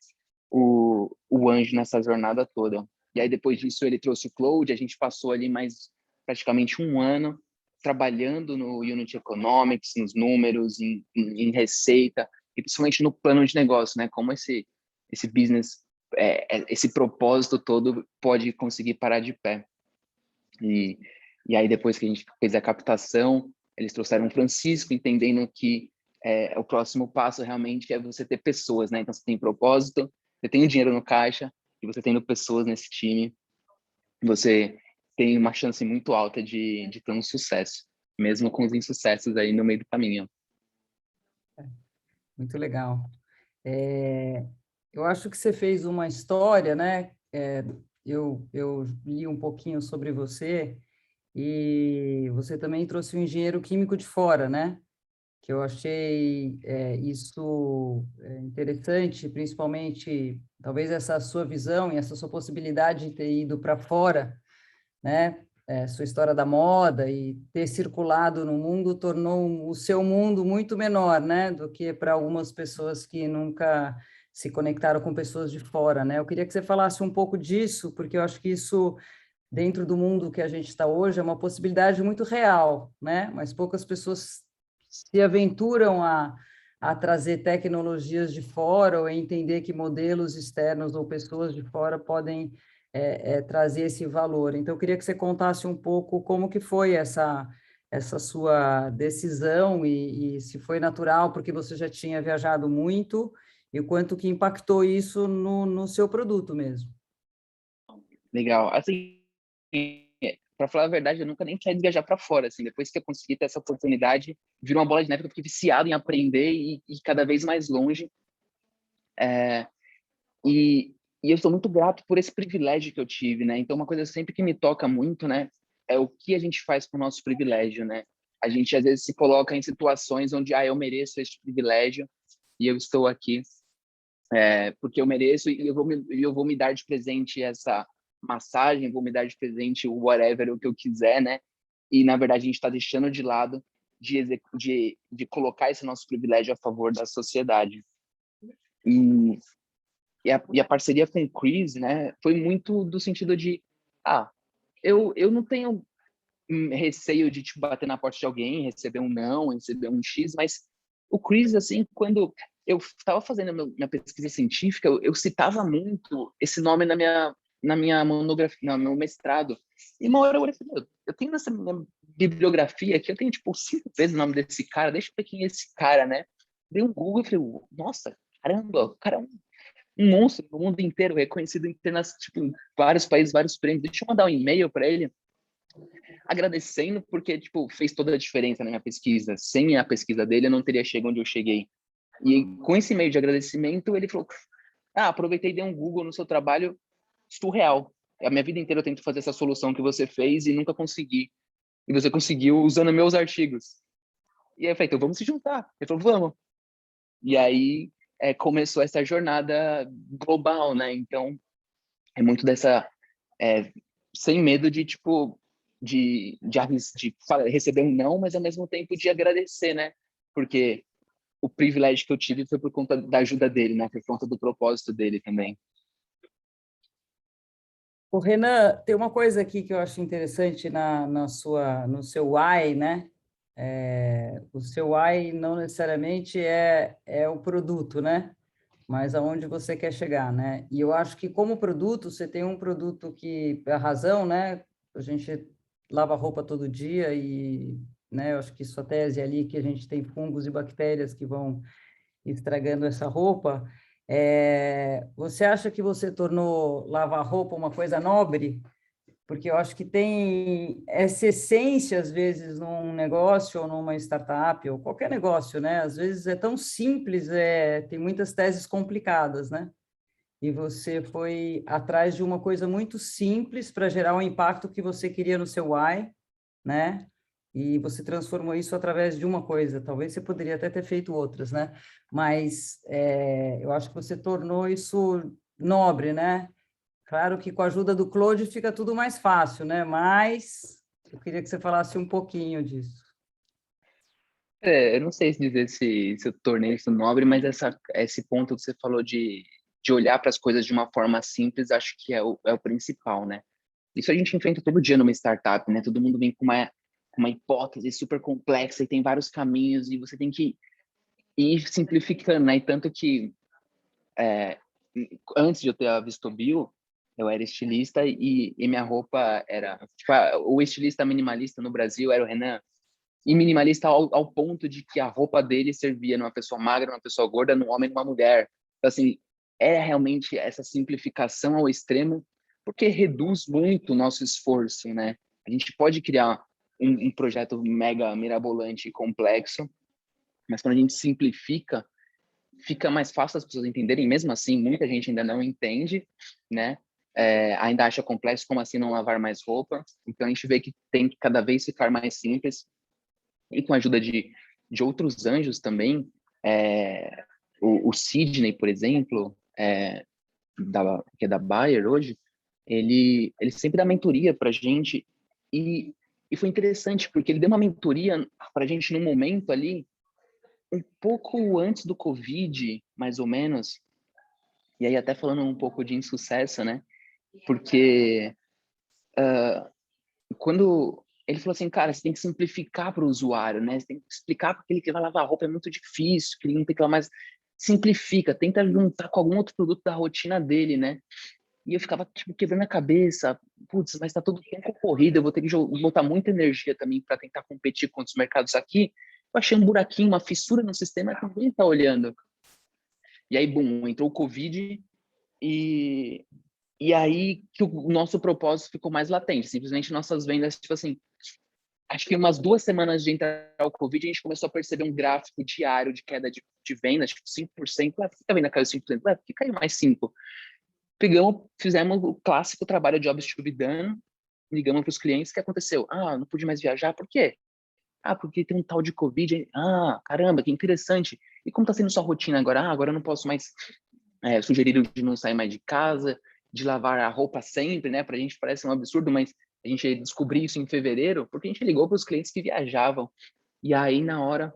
o Anjo nessa jornada toda. E aí depois disso ele trouxe o Cloud, a gente passou ali mais praticamente um ano trabalhando no Unit Economics, nos números, em receita, e principalmente no plano de negócio, né? Como esse business, esse propósito todo pode conseguir parar de pé. E E aí, depois que a gente fez a captação, eles trouxeram o Francisco, entendendo que o próximo passo realmente é você ter pessoas, né? Então, você tem propósito, você tem o dinheiro no caixa, e você tendo pessoas nesse time, você tem uma chance muito alta de ter um sucesso, mesmo com os insucessos aí no meio do caminho. Muito legal. Eu acho que você fez uma história, né? Eu li um pouquinho sobre você e você também trouxe um engenheiro químico de fora, né? Que eu achei isso interessante, principalmente, talvez essa sua visão e essa sua possibilidade de ter ido para fora, né? Sua história da moda e ter circulado no mundo tornou o seu mundo muito menor, né? Do que para algumas pessoas que nunca se conectaram com pessoas de fora, né? Eu queria que você falasse um pouco disso, porque eu acho que isso, dentro do mundo que a gente está hoje, é uma possibilidade muito real, né? Mas poucas pessoas se aventuram a trazer tecnologias de fora ou a entender que modelos externos ou pessoas de fora podem trazer esse valor. Então, eu queria que você contasse um pouco como que foi essa sua decisão e se foi natural, porque você já tinha viajado muito, e o quanto que impactou isso no seu produto mesmo. Legal. Assim, para falar a verdade, eu nunca nem saí de viajar para fora, assim, depois que eu consegui ter essa oportunidade, virou uma bola de neve que eu fiquei viciado em aprender e cada vez mais longe. E eu sou muito grato por esse privilégio que eu tive, né? Então, uma coisa sempre que me toca muito, né, é o que a gente faz com o nosso privilégio, né? A gente, às vezes, se coloca em situações onde, eu mereço esse privilégio e eu estou aqui porque eu mereço e eu vou me dar de presente essa massagem, vou me dar de presente o whatever, o que eu quiser, né? E, na verdade, a gente está deixando de lado de colocar esse nosso privilégio a favor da sociedade. E a parceria com o Chris, né, foi muito do sentido de, eu não tenho receio de tipo, bater na porta de alguém, receber um não, receber um X, mas o Chris, assim, quando eu estava fazendo a minha pesquisa científica, eu citava muito esse nome na minha monografia, no meu mestrado. E uma hora eu olhei e falei, eu tenho nessa minha bibliografia aqui, eu tenho, tipo, 5 vezes o nome desse cara, deixa eu ver quem é esse cara, né? Dei um Google e falei, nossa, caramba, o cara é um monstro no mundo inteiro, reconhecido tipo, em vários países, vários prêmios. Deixa eu mandar um e-mail para ele, agradecendo, porque tipo, fez toda a diferença na minha pesquisa. Sem a pesquisa dele, eu não teria chegado onde eu cheguei. E com esse e-mail de agradecimento, ele falou, aproveitei e dei um Google no seu trabalho surreal. A minha vida inteira eu tento fazer essa solução que você fez e nunca consegui. E você conseguiu usando meus artigos. E aí eu falei, então vamos se juntar. Ele falou, vamos. E aí começou essa jornada global, né? Então, é muito dessa... sem medo de, tipo, de receber um não, mas ao mesmo tempo de agradecer, né? Porque o privilégio que eu tive foi por conta da ajuda dele, né? Por conta do propósito dele também. O Renan, tem uma coisa aqui que eu acho interessante no seu why, né? O seu why não necessariamente é o produto, né? Mas aonde você quer chegar, né? E eu acho que como produto, você tem um produto que, a razão, né? A gente lava roupa todo dia e, né? Eu acho que sua tese ali que a gente tem fungos e bactérias que vão estragando essa roupa. Você acha que você tornou lavar roupa uma coisa nobre? Porque eu acho que tem essa essência, às vezes, num negócio ou numa startup, ou qualquer negócio, né? Às vezes é tão simples, tem muitas teses complicadas, né? E você foi atrás de uma coisa muito simples para gerar o impacto que você queria no seu why, né? E você transformou isso através de uma coisa. Talvez você poderia até ter feito outras, né? Mas eu acho que você tornou isso nobre, né? Claro que com a ajuda do Claude fica tudo mais fácil, né? Mas eu queria que você falasse um pouquinho disso. Eu não sei dizer se eu tornei isso nobre, mas esse ponto que você falou de olhar para as coisas de uma forma simples, acho que é o principal, né? Isso a gente enfrenta todo dia numa startup, né? Todo mundo vem com uma hipótese super complexa e tem vários caminhos e você tem que ir simplificando, né? E tanto que antes de eu ter a VistoBio, Eu era estilista e minha roupa era... Tipo, o estilista minimalista no Brasil era o Renan. E minimalista ao ponto de que a roupa dele servia numa pessoa magra, numa pessoa gorda, num homem, numa mulher. Então, assim, é realmente essa simplificação ao extremo, porque reduz muito o nosso esforço, né? A gente pode criar um projeto mega mirabolante e complexo, mas quando a gente simplifica, fica mais fácil as pessoas entenderem. Mesmo assim, muita gente ainda não entende, né? Ainda acha complexo, como assim não lavar mais roupa? Então, a gente vê que tem que cada vez ficar mais simples. E com a ajuda de outros anjos também, o Sidney, por exemplo, que é da Bayer hoje, ele sempre dá mentoria para a gente, e foi interessante, porque ele deu uma mentoria para a gente num momento ali, um pouco antes do Covid, mais ou menos, e aí até falando um pouco de insucesso, né? Porque quando ele falou assim, cara, você tem que simplificar para o usuário, né? Você tem que explicar porque ele que vai lavar roupa é muito difícil, que ele não tem que lavar mais. Simplifica, tenta juntar com algum outro produto da rotina dele, né? E eu ficava, tipo, quebrando a cabeça. Putz, mas tá todo tempo corrido, eu vou ter que botar muita energia também para tentar competir com os mercados aqui. Eu achei um buraquinho, uma fissura no sistema que ninguém tá olhando. E aí, bum, entrou o Covid e aí que o nosso propósito ficou mais latente. Simplesmente nossas vendas, tipo assim, acho que umas 2 semanas de entrar o Covid, a gente começou a perceber um gráfico diário de queda de vendas, tipo 5%. Por que a venda caiu 5%? Por que caiu mais 5%? Pegamos, fizemos o clássico trabalho de Jobs to be done, ligamos para os clientes, o que aconteceu? Ah, não pude mais viajar, por quê? Ah, porque tem um tal de Covid. Ah, caramba, que interessante. E como está sendo sua rotina agora? Ah, agora eu não posso mais sugerir de não sair mais de casa, de lavar a roupa sempre, né? Para a gente parece um absurdo, mas a gente descobriu isso em fevereiro, porque a gente ligou para os clientes que viajavam. E aí, na hora,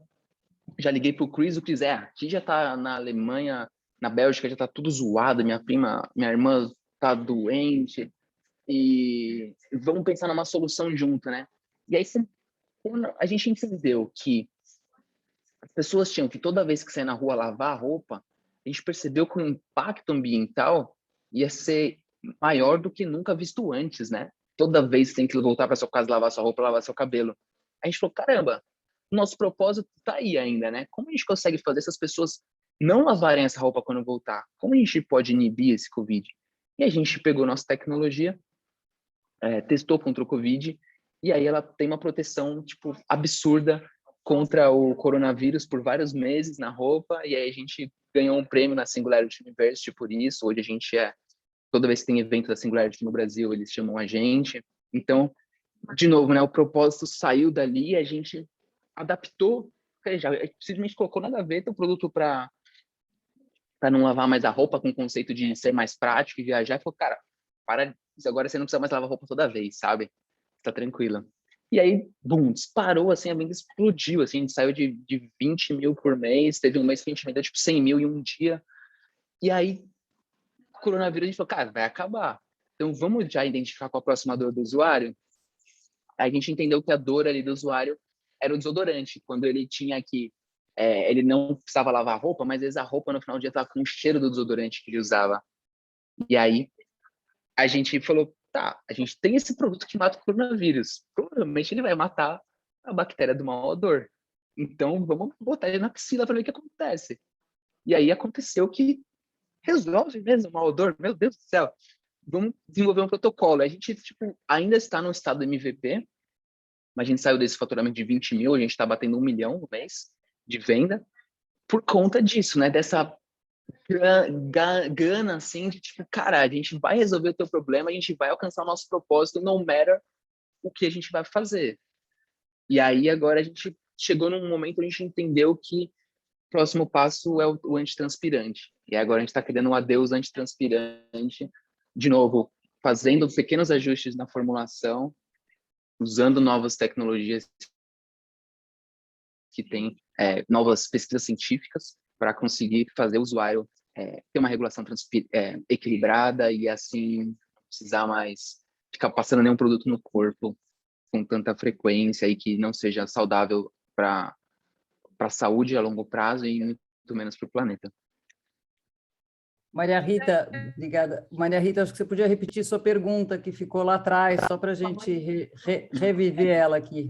já liguei para o Chris, aqui já está na Alemanha, na Bélgica, já está tudo zoado, minha irmã está doente, e vamos pensar numa solução junto, né? E aí, a gente entendeu que as pessoas tinham que, toda vez que sair na rua, lavar a roupa, a gente percebeu que o impacto ambiental ia ser maior do que nunca visto antes, né? Toda vez que tem que voltar para sua casa, lavar sua roupa, lavar seu cabelo. A gente falou, caramba, nosso propósito tá aí ainda, né? Como a gente consegue fazer essas pessoas não lavarem essa roupa quando voltar? Como a gente pode inibir esse Covid? E a gente pegou nossa tecnologia, testou contra o Covid, e aí ela tem uma proteção, tipo, absurda contra o coronavírus por vários meses na roupa, e aí a gente ganhou um prêmio na Singularity University por isso. Hoje a gente toda vez que tem evento da Singularity no Brasil, eles chamam a gente. Então, de novo, né, o propósito saiu dali, a gente adaptou, já simplesmente colocou na gaveta o produto para não lavar mais a roupa, com o conceito de ser mais prático e viajar, e falou, cara, para, agora você não precisa mais lavar roupa toda vez, sabe? Tá tranquila. E aí, bum, disparou, assim, a venda explodiu, assim, a gente saiu de 20 mil por mês, teve um mês que a gente vendeu, tipo, 100 mil em um dia, e aí, o coronavírus, a gente falou, cara, vai acabar. Então, vamos já identificar qual a próxima dor do usuário? Aí a gente entendeu que a dor ali do usuário era o desodorante, quando ele tinha que, ele não precisava lavar a roupa, mas às vezes a roupa no final do dia estava com o cheiro do desodorante que ele usava. E aí, a gente falou, tá, a gente tem esse produto que mata o coronavírus. Provavelmente ele vai matar a bactéria do mau odor. Então, vamos botar ele na piscina para ver o que acontece. E aí aconteceu que resolve mesmo o mau odor. Meu Deus do céu. Vamos desenvolver um protocolo. A gente, tipo, ainda está no estado MVP, mas a gente saiu desse faturamento de 20 mil, a gente está batendo 1 milhão no mês de venda, por conta disso, né? Dessa gana, assim, de tipo, cara, a gente vai resolver o teu problema, a gente vai alcançar o nosso propósito, no matter o que a gente vai fazer. E aí, agora, a gente chegou num momento onde a gente entendeu que o próximo passo é o antitranspirante. E agora a gente está criando um adeus antitranspirante, de novo, fazendo pequenos ajustes na formulação, usando novas tecnologias que têm novas pesquisas científicas para conseguir fazer o usuário ter uma regulação equilibrada e assim não precisar mais ficar passando nenhum produto no corpo com tanta frequência e que não seja saudável para a saúde a longo prazo e muito menos para o planeta. Maria Rita, obrigada. Maria Rita, acho que você podia repetir sua pergunta que ficou lá atrás, só para a gente reviver ela aqui.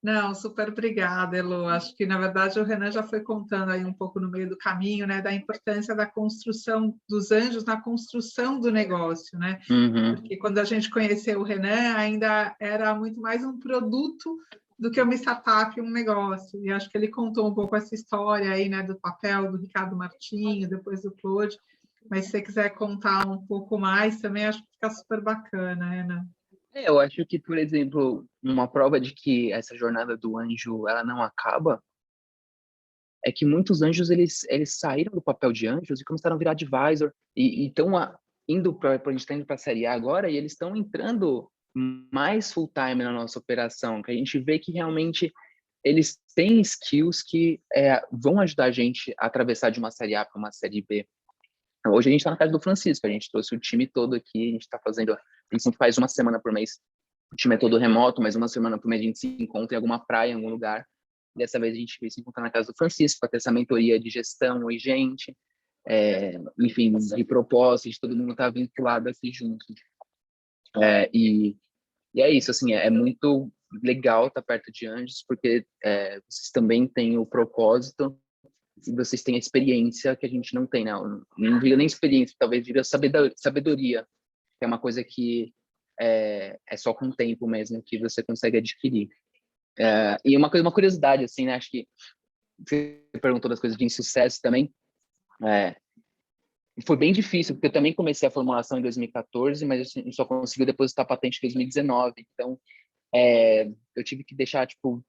Não, super obrigada, Elo. Acho que, na verdade, o Renan já foi contando aí um pouco no meio do caminho, né, da importância da construção dos anjos na construção do negócio, né? Uhum. Porque quando a gente conheceu o Renan, ainda era muito mais um produto do que uma startup, um negócio. E acho que ele contou um pouco essa história aí, né, do papel do Ricardo Martinho, depois do Claude. Mas se você quiser contar um pouco mais também, acho que fica super bacana, Renan. Eu acho que, por exemplo, uma prova de que essa jornada do anjo ela não acaba é que muitos anjos eles saíram do papel de anjos e começaram a virar advisor e estão indo para a gente está indo para a série A agora e eles estão entrando mais full time na nossa operação, que a gente vê que realmente eles têm skills que vão ajudar a gente a atravessar de uma série A para uma série B. Hoje a gente está na casa do Francisco, a gente trouxe o time todo aqui, a gente está fazendo, a gente sempre faz uma semana por mês, o time é todo remoto, mas uma semana por mês a gente se encontra em alguma praia, em algum lugar. Dessa vez a gente veio se encontrar na casa do Francisco para ter essa mentoria de gestão e gente, enfim, de propósitos, todo mundo está vinculado aqui junto. E é isso, assim, é muito legal estar perto de anjos, porque vocês também têm o propósito e vocês têm a experiência que a gente não tem, né? Não diria nem experiência, talvez diria sabedoria, que é uma coisa que é só com o tempo mesmo que você consegue adquirir. E uma curiosidade, assim, né? Acho que você perguntou das coisas de insucesso também. Foi bem difícil, porque eu também comecei a formulação em 2014, mas eu só consegui depositar a patente em 2019. Então, eu tive que deixar, tipo,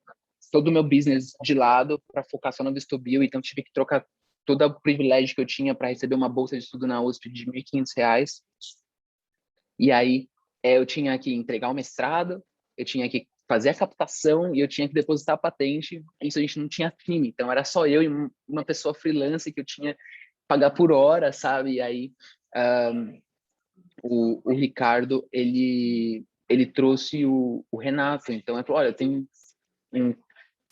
todo o meu business de lado para focar só no Vistobil, então tive que trocar todo o privilégio que eu tinha para receber uma bolsa de estudo na USP de R$ 1.500. E aí eu tinha que entregar o mestrado, eu tinha que fazer a captação e eu tinha que depositar a patente. Isso a gente não tinha time, então era só eu e uma pessoa freelance que eu tinha que pagar por hora, sabe? E aí o Ricardo, ele trouxe o Renato, então ele falou, olha, eu tenho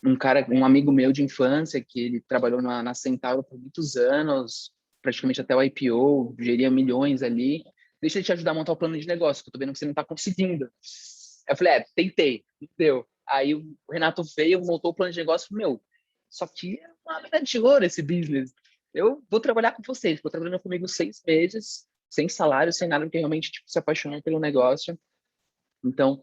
um cara, um amigo meu de infância que ele trabalhou na Centauro por muitos anos, praticamente até o IPO, geria milhões ali. Deixa eu te ajudar a montar o plano de negócio, que eu tô vendo que você não tá conseguindo. Eu falei, tentei, não deu. Aí o Renato veio, montou o plano de negócio, só que é uma mina de ouro esse business. Eu vou trabalhar com vocês, vou trabalhando comigo 6 meses, sem salário, sem nada, porque realmente se apaixonou pelo negócio. Então,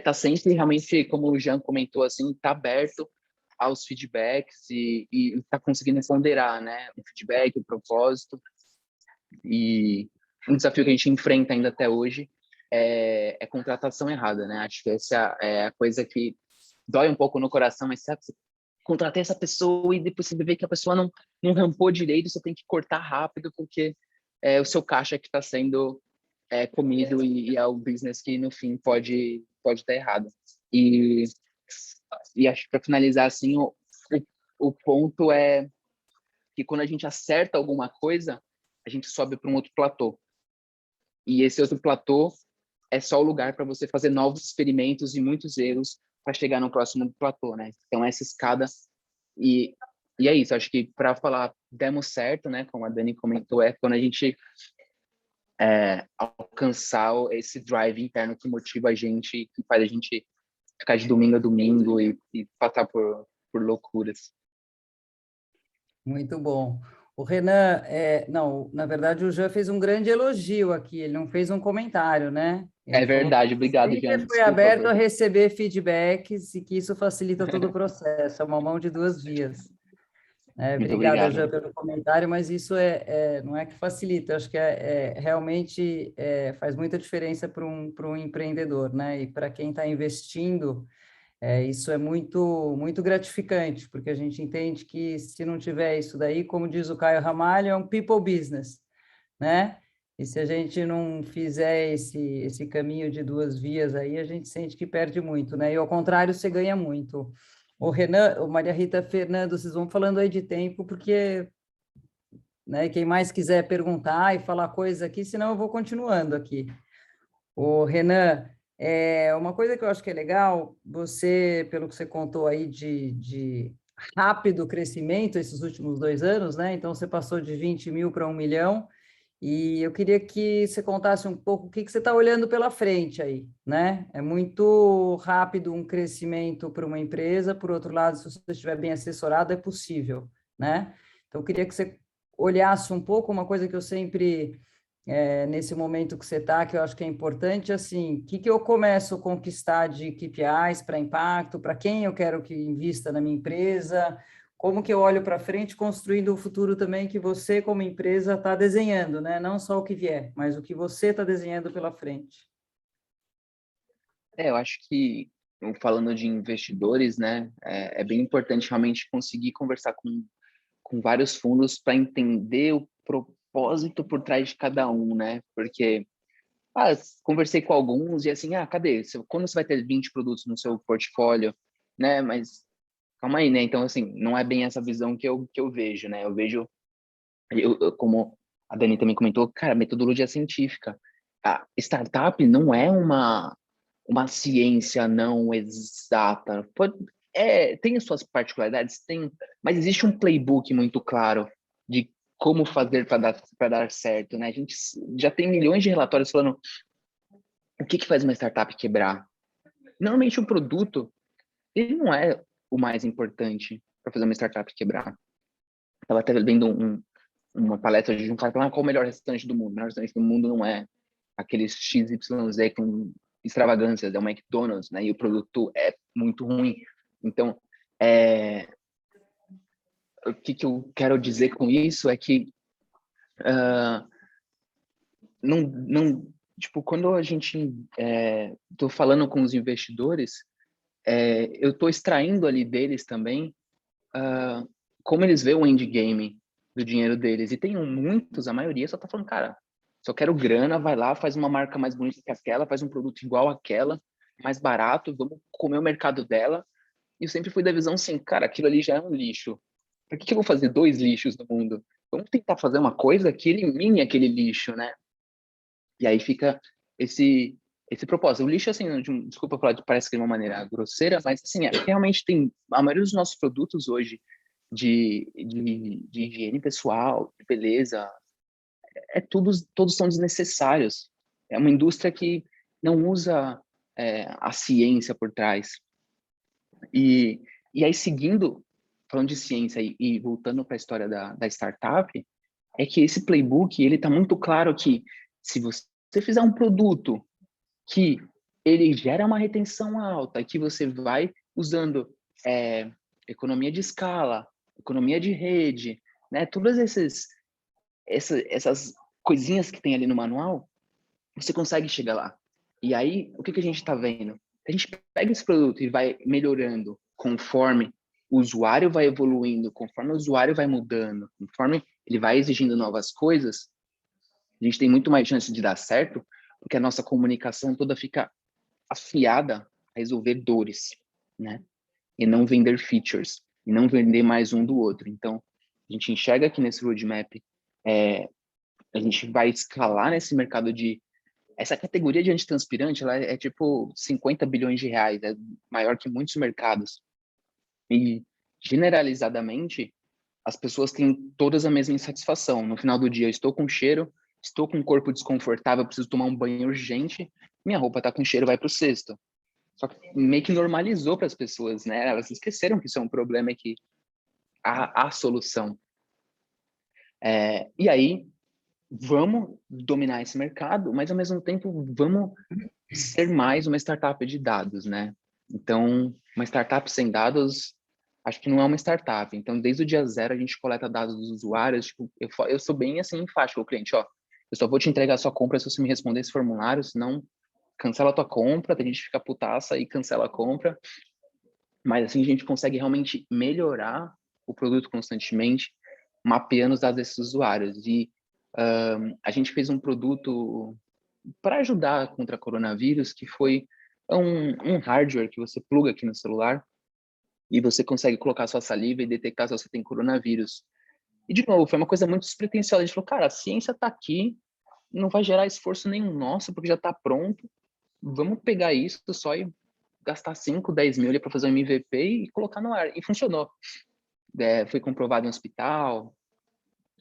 tá sempre realmente, como o Jean comentou, assim, tá aberto aos feedbacks e tá conseguindo ponderar, né, o feedback, o propósito. E um desafio que a gente enfrenta ainda até hoje é contratação errada, né? Acho que essa é a coisa que dói um pouco no coração, mas sabe, você contratei essa pessoa e depois você vê que a pessoa não rampou direito, você tem que cortar rápido porque o seu caixa que está sendo comido e é o business que no fim pode dar errado. E acho que para finalizar assim, o ponto é que quando a gente acerta alguma coisa, a gente sobe para um outro platô. E esse outro platô é só o lugar para você fazer novos experimentos e muitos erros para chegar no próximo platô, né? Então essa escada e é isso. Acho que para falar demos certo, né? Como a Dani comentou, é quando a gente alcançar esse drive interno que motiva a gente, que faz a gente ficar de domingo a domingo e passar por loucuras. Muito bom. O Renan, não, na verdade o Jean fez um grande elogio aqui, ele não fez um comentário, né? Ele verdade, obrigado, Jean. Jean. Foi aberto a receber feedbacks e que isso facilita todo o processo, é uma mão de duas vias. Muito Obrigada, obrigado. Jean, pelo comentário, mas isso não é que facilita, acho que realmente faz muita diferença para um empreendedor, né? E para quem está investindo, isso é muito, muito gratificante, porque a gente entende que se não tiver isso daí, como diz o Caio Ramalho, é um people business, né? E se a gente não fizer esse caminho de duas vias aí, a gente sente que perde muito, né? E ao contrário, você ganha muito. O Renan, o Maria Rita, Fernando, vocês vão falando aí de tempo, porque, né, quem mais quiser perguntar e falar coisa aqui, senão eu vou continuando aqui. O Renan, uma coisa que eu acho que é legal, você, pelo que você contou aí de rápido crescimento esses últimos 2 anos, né? Então, você passou de 20 mil para 1 milhão, e eu queria que você contasse um pouco o que você está olhando pela frente aí, né? É muito rápido um crescimento para uma empresa, por outro lado, se você estiver bem assessorado, é possível, né? Então, eu queria que você olhasse um pouco uma coisa que eu sempre, nesse momento que você está, que eu acho que é importante, assim, o que eu começo a conquistar de KPIs para impacto, para quem eu quero que invista na minha empresa, como que eu olho para frente, construindo o futuro também que você, como empresa, está desenhando, né? Não só o que vier, mas o que você está desenhando pela frente. Eu acho que, falando de investidores, né, é bem importante realmente conseguir conversar com vários fundos para entender o propósito por trás de cada um, né? Porque conversei com alguns e assim, cadê? Quando você vai ter 20 produtos no seu portfólio, né? Mas calma aí, né? Então, assim, não é bem essa visão que eu vejo, né? Eu vejo, como a Dani também comentou, cara, metodologia científica. A startup não é uma ciência não exata. Tem as suas particularidades, tem, mas existe um playbook muito claro de como fazer para dar certo, né? A gente já tem milhões de relatórios falando o que faz uma startup quebrar. Normalmente o produto, ele não é o mais importante para fazer uma startup quebrar. Estava até vendo uma palestra de um cara falando qual o melhor restaurante do mundo. O melhor restaurante do mundo não é aqueles XYZ com extravagâncias, é o McDonald's, né? E o produto é muito ruim. Então, o que eu quero dizer com isso é que tipo, quando a gente tô falando com os investidores, eu tô extraindo ali deles também como eles veem o endgame do dinheiro deles. E tem muitos, a maioria só tá falando, cara, só quero grana, vai lá, faz uma marca mais bonita que aquela, faz um produto igual àquela, mais barato, vamos comer o mercado dela. E eu sempre fui da visão assim, cara, aquilo ali já é um lixo. Por que eu vou fazer 2 lixos no mundo? Vamos tentar fazer uma coisa que elimine aquele lixo, né? E aí fica esse propósito. O lixo, assim, desculpa falar, parece que de uma maneira grosseira, mas assim, realmente tem, a maioria dos nossos produtos hoje de higiene pessoal, de beleza, todos são desnecessários. É uma indústria que não usa a ciência por trás. E aí, falando de ciência e voltando para a história da startup, é que esse playbook, ele está muito claro que se você fizer um produto que ele gera uma retenção alta, que você vai usando economia de escala, economia de rede, né? Todas essas coisinhas que tem ali no manual, você consegue chegar lá. E aí, o que a gente está vendo? A gente pega esse produto e vai melhorando conforme o usuário vai evoluindo, conforme o usuário vai mudando, conforme ele vai exigindo novas coisas, a gente tem muito mais chance de dar certo, porque a nossa comunicação toda fica afiada a resolver dores, né? E não vender features, e não vender mais um do outro. Então, a gente enxerga aqui nesse roadmap, a gente vai escalar nesse mercado essa categoria de antitranspirante, ela é tipo 50 bilhões de reais, é maior que muitos mercados. E, generalizadamente, as pessoas têm todas a mesma insatisfação. No final do dia, eu estou com cheiro, estou com um corpo desconfortável, preciso tomar um banho urgente, minha roupa está com cheiro, vai para o cesto. Só que meio que normalizou para as pessoas, né? Elas esqueceram que isso é um problema e que há solução. E aí, vamos dominar esse mercado, mas ao mesmo tempo vamos ser mais uma startup de dados, né? Então, uma startup sem dados, acho que não é uma startup. Então, desde o dia zero, a gente coleta dados dos usuários. Tipo, eu sou bem assim, enfático, o cliente, ó, eu só vou te entregar a sua compra se você me responder esse formulário, senão cancela a tua compra, a gente fica putaça e cancela a compra. Mas assim a gente consegue realmente melhorar o produto constantemente, mapeando os dados desses usuários. E a gente fez um produto para ajudar contra coronavírus, que foi um hardware que você pluga aqui no celular e você consegue colocar sua saliva e detectar se você tem coronavírus. E, de novo, foi uma coisa muito despretensiosa. A gente falou, cara, a ciência está aqui, não vai gerar esforço nenhum nosso, porque já está pronto. Vamos pegar isso só e gastar 5, 10 mil ali para fazer um MVP e colocar no ar. E funcionou. foi comprovado em hospital,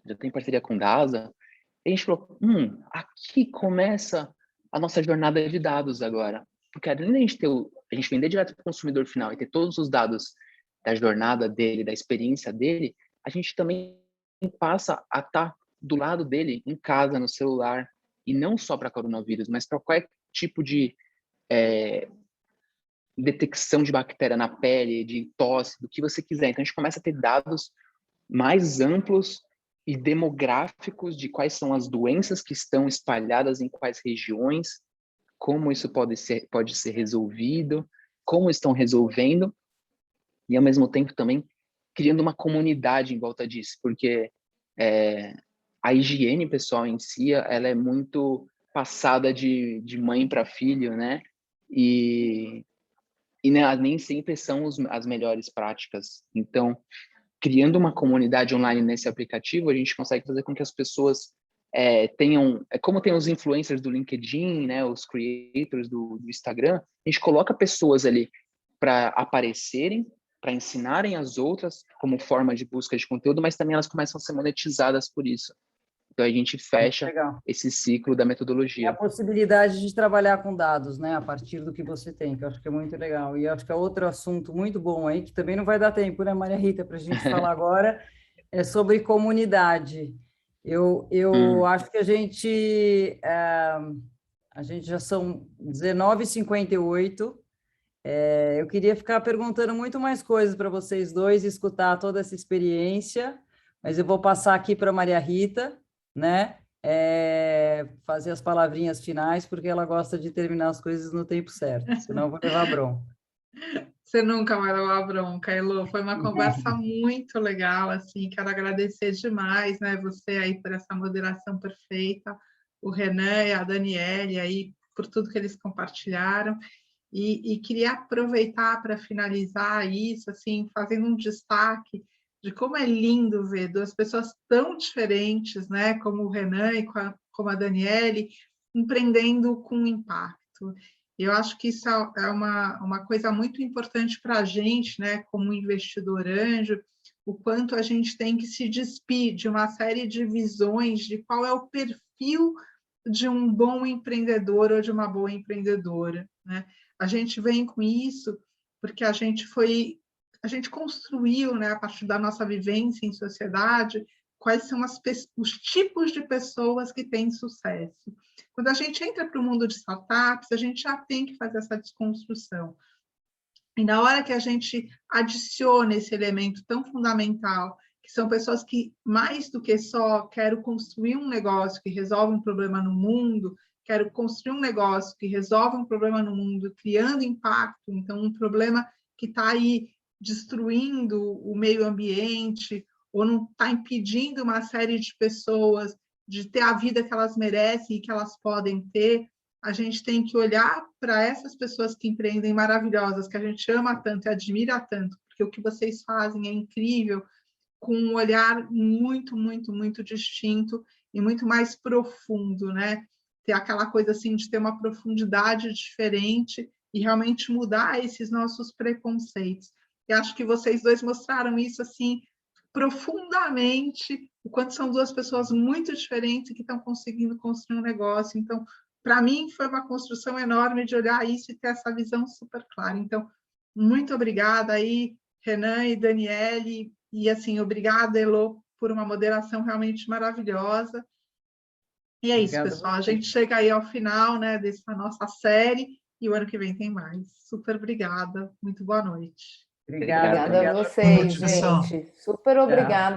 já tem parceria com DASA. E a gente falou, aqui começa a nossa jornada de dados agora. Porque além de a gente vender direto para o consumidor final e ter todos os dados da jornada dele, da experiência dele, a gente também passa a estar do lado dele, em casa, no celular, e não só para coronavírus, mas para qualquer tipo de detecção de bactéria na pele, de tosse, do que você quiser. Então, a gente começa a ter dados mais amplos e demográficos de quais são as doenças que estão espalhadas em quais regiões, como isso pode ser resolvido, como estão resolvendo, e, ao mesmo tempo, também criando uma comunidade em volta disso, porque a higiene pessoal em si, ela é muito passada de mãe para filho, né? E nem sempre são as melhores práticas. Então, criando uma comunidade online nesse aplicativo, a gente consegue fazer com que as pessoas tenham... como tem os influencers do LinkedIn, né, os creators do Instagram, a gente coloca pessoas ali para aparecerem, para ensinarem as outras como forma de busca de conteúdo, mas também elas começam a ser monetizadas por isso. Então, a gente fecha esse ciclo da metodologia. A possibilidade de trabalhar com dados, né, a partir do que você tem, que eu acho que é muito legal. E acho que é outro assunto muito bom aí, que também não vai dar tempo, né, Maria Rita, para a gente falar agora, é sobre comunidade. Eu acho que a gente já são 19h58. Eu queria ficar perguntando muito mais coisas para vocês dois, escutar toda essa experiência, mas eu vou passar aqui para a Maria Rita, né? Fazer as palavrinhas finais, porque ela gosta de terminar as coisas no tempo certo, senão eu vou levar bronca. Você nunca vai levar bronca, Elô. Foi uma conversa muito legal, assim, quero agradecer demais, né, você aí por essa moderação perfeita, o Renan e a Daniele aí por tudo que eles compartilharam, e queria aproveitar para finalizar isso, assim, fazendo um destaque de como é lindo ver duas pessoas tão diferentes, né, como o Renan e como a Daniele, empreendendo com impacto. Eu acho que isso é uma coisa muito importante para a gente, né, como investidor anjo, o quanto a gente tem que se despir de uma série de visões de qual é o perfil de um bom empreendedor ou de uma boa empreendedora, né? A gente vem com isso porque a gente construiu, né, a partir da nossa vivência em sociedade, quais são os tipos de pessoas que têm sucesso. Quando a gente entra para o mundo de startups, a gente já tem que fazer essa desconstrução. E na hora que a gente adiciona esse elemento tão fundamental, que são pessoas que, mais do que só quero construir um negócio que resolve um problema no mundo, quero construir um negócio que resolve um problema no mundo, criando impacto, então um problema que está aí destruindo o meio ambiente, ou não está impedindo uma série de pessoas de ter a vida que elas merecem e que elas podem ter, a gente tem que olhar para essas pessoas que empreendem maravilhosas, que a gente ama tanto e admira tanto, porque o que vocês fazem é incrível, com um olhar muito, muito, muito distinto e muito mais profundo, né? Ter aquela coisa assim de ter uma profundidade diferente e realmente mudar esses nossos preconceitos. E acho que vocês dois mostraram isso assim profundamente, o quanto são duas pessoas muito diferentes que estão conseguindo construir um negócio. Então, para mim, foi uma construção enorme de olhar isso e ter essa visão super clara. Então, muito obrigada aí, Renan e Daniele, e assim, obrigada, Elô, por uma moderação realmente maravilhosa. E é isso, pessoal. A gente chega aí ao final, né, dessa nossa série, e o ano que vem tem mais. Super obrigada. Muito boa noite. Obrigada a vocês, gente. Super obrigada.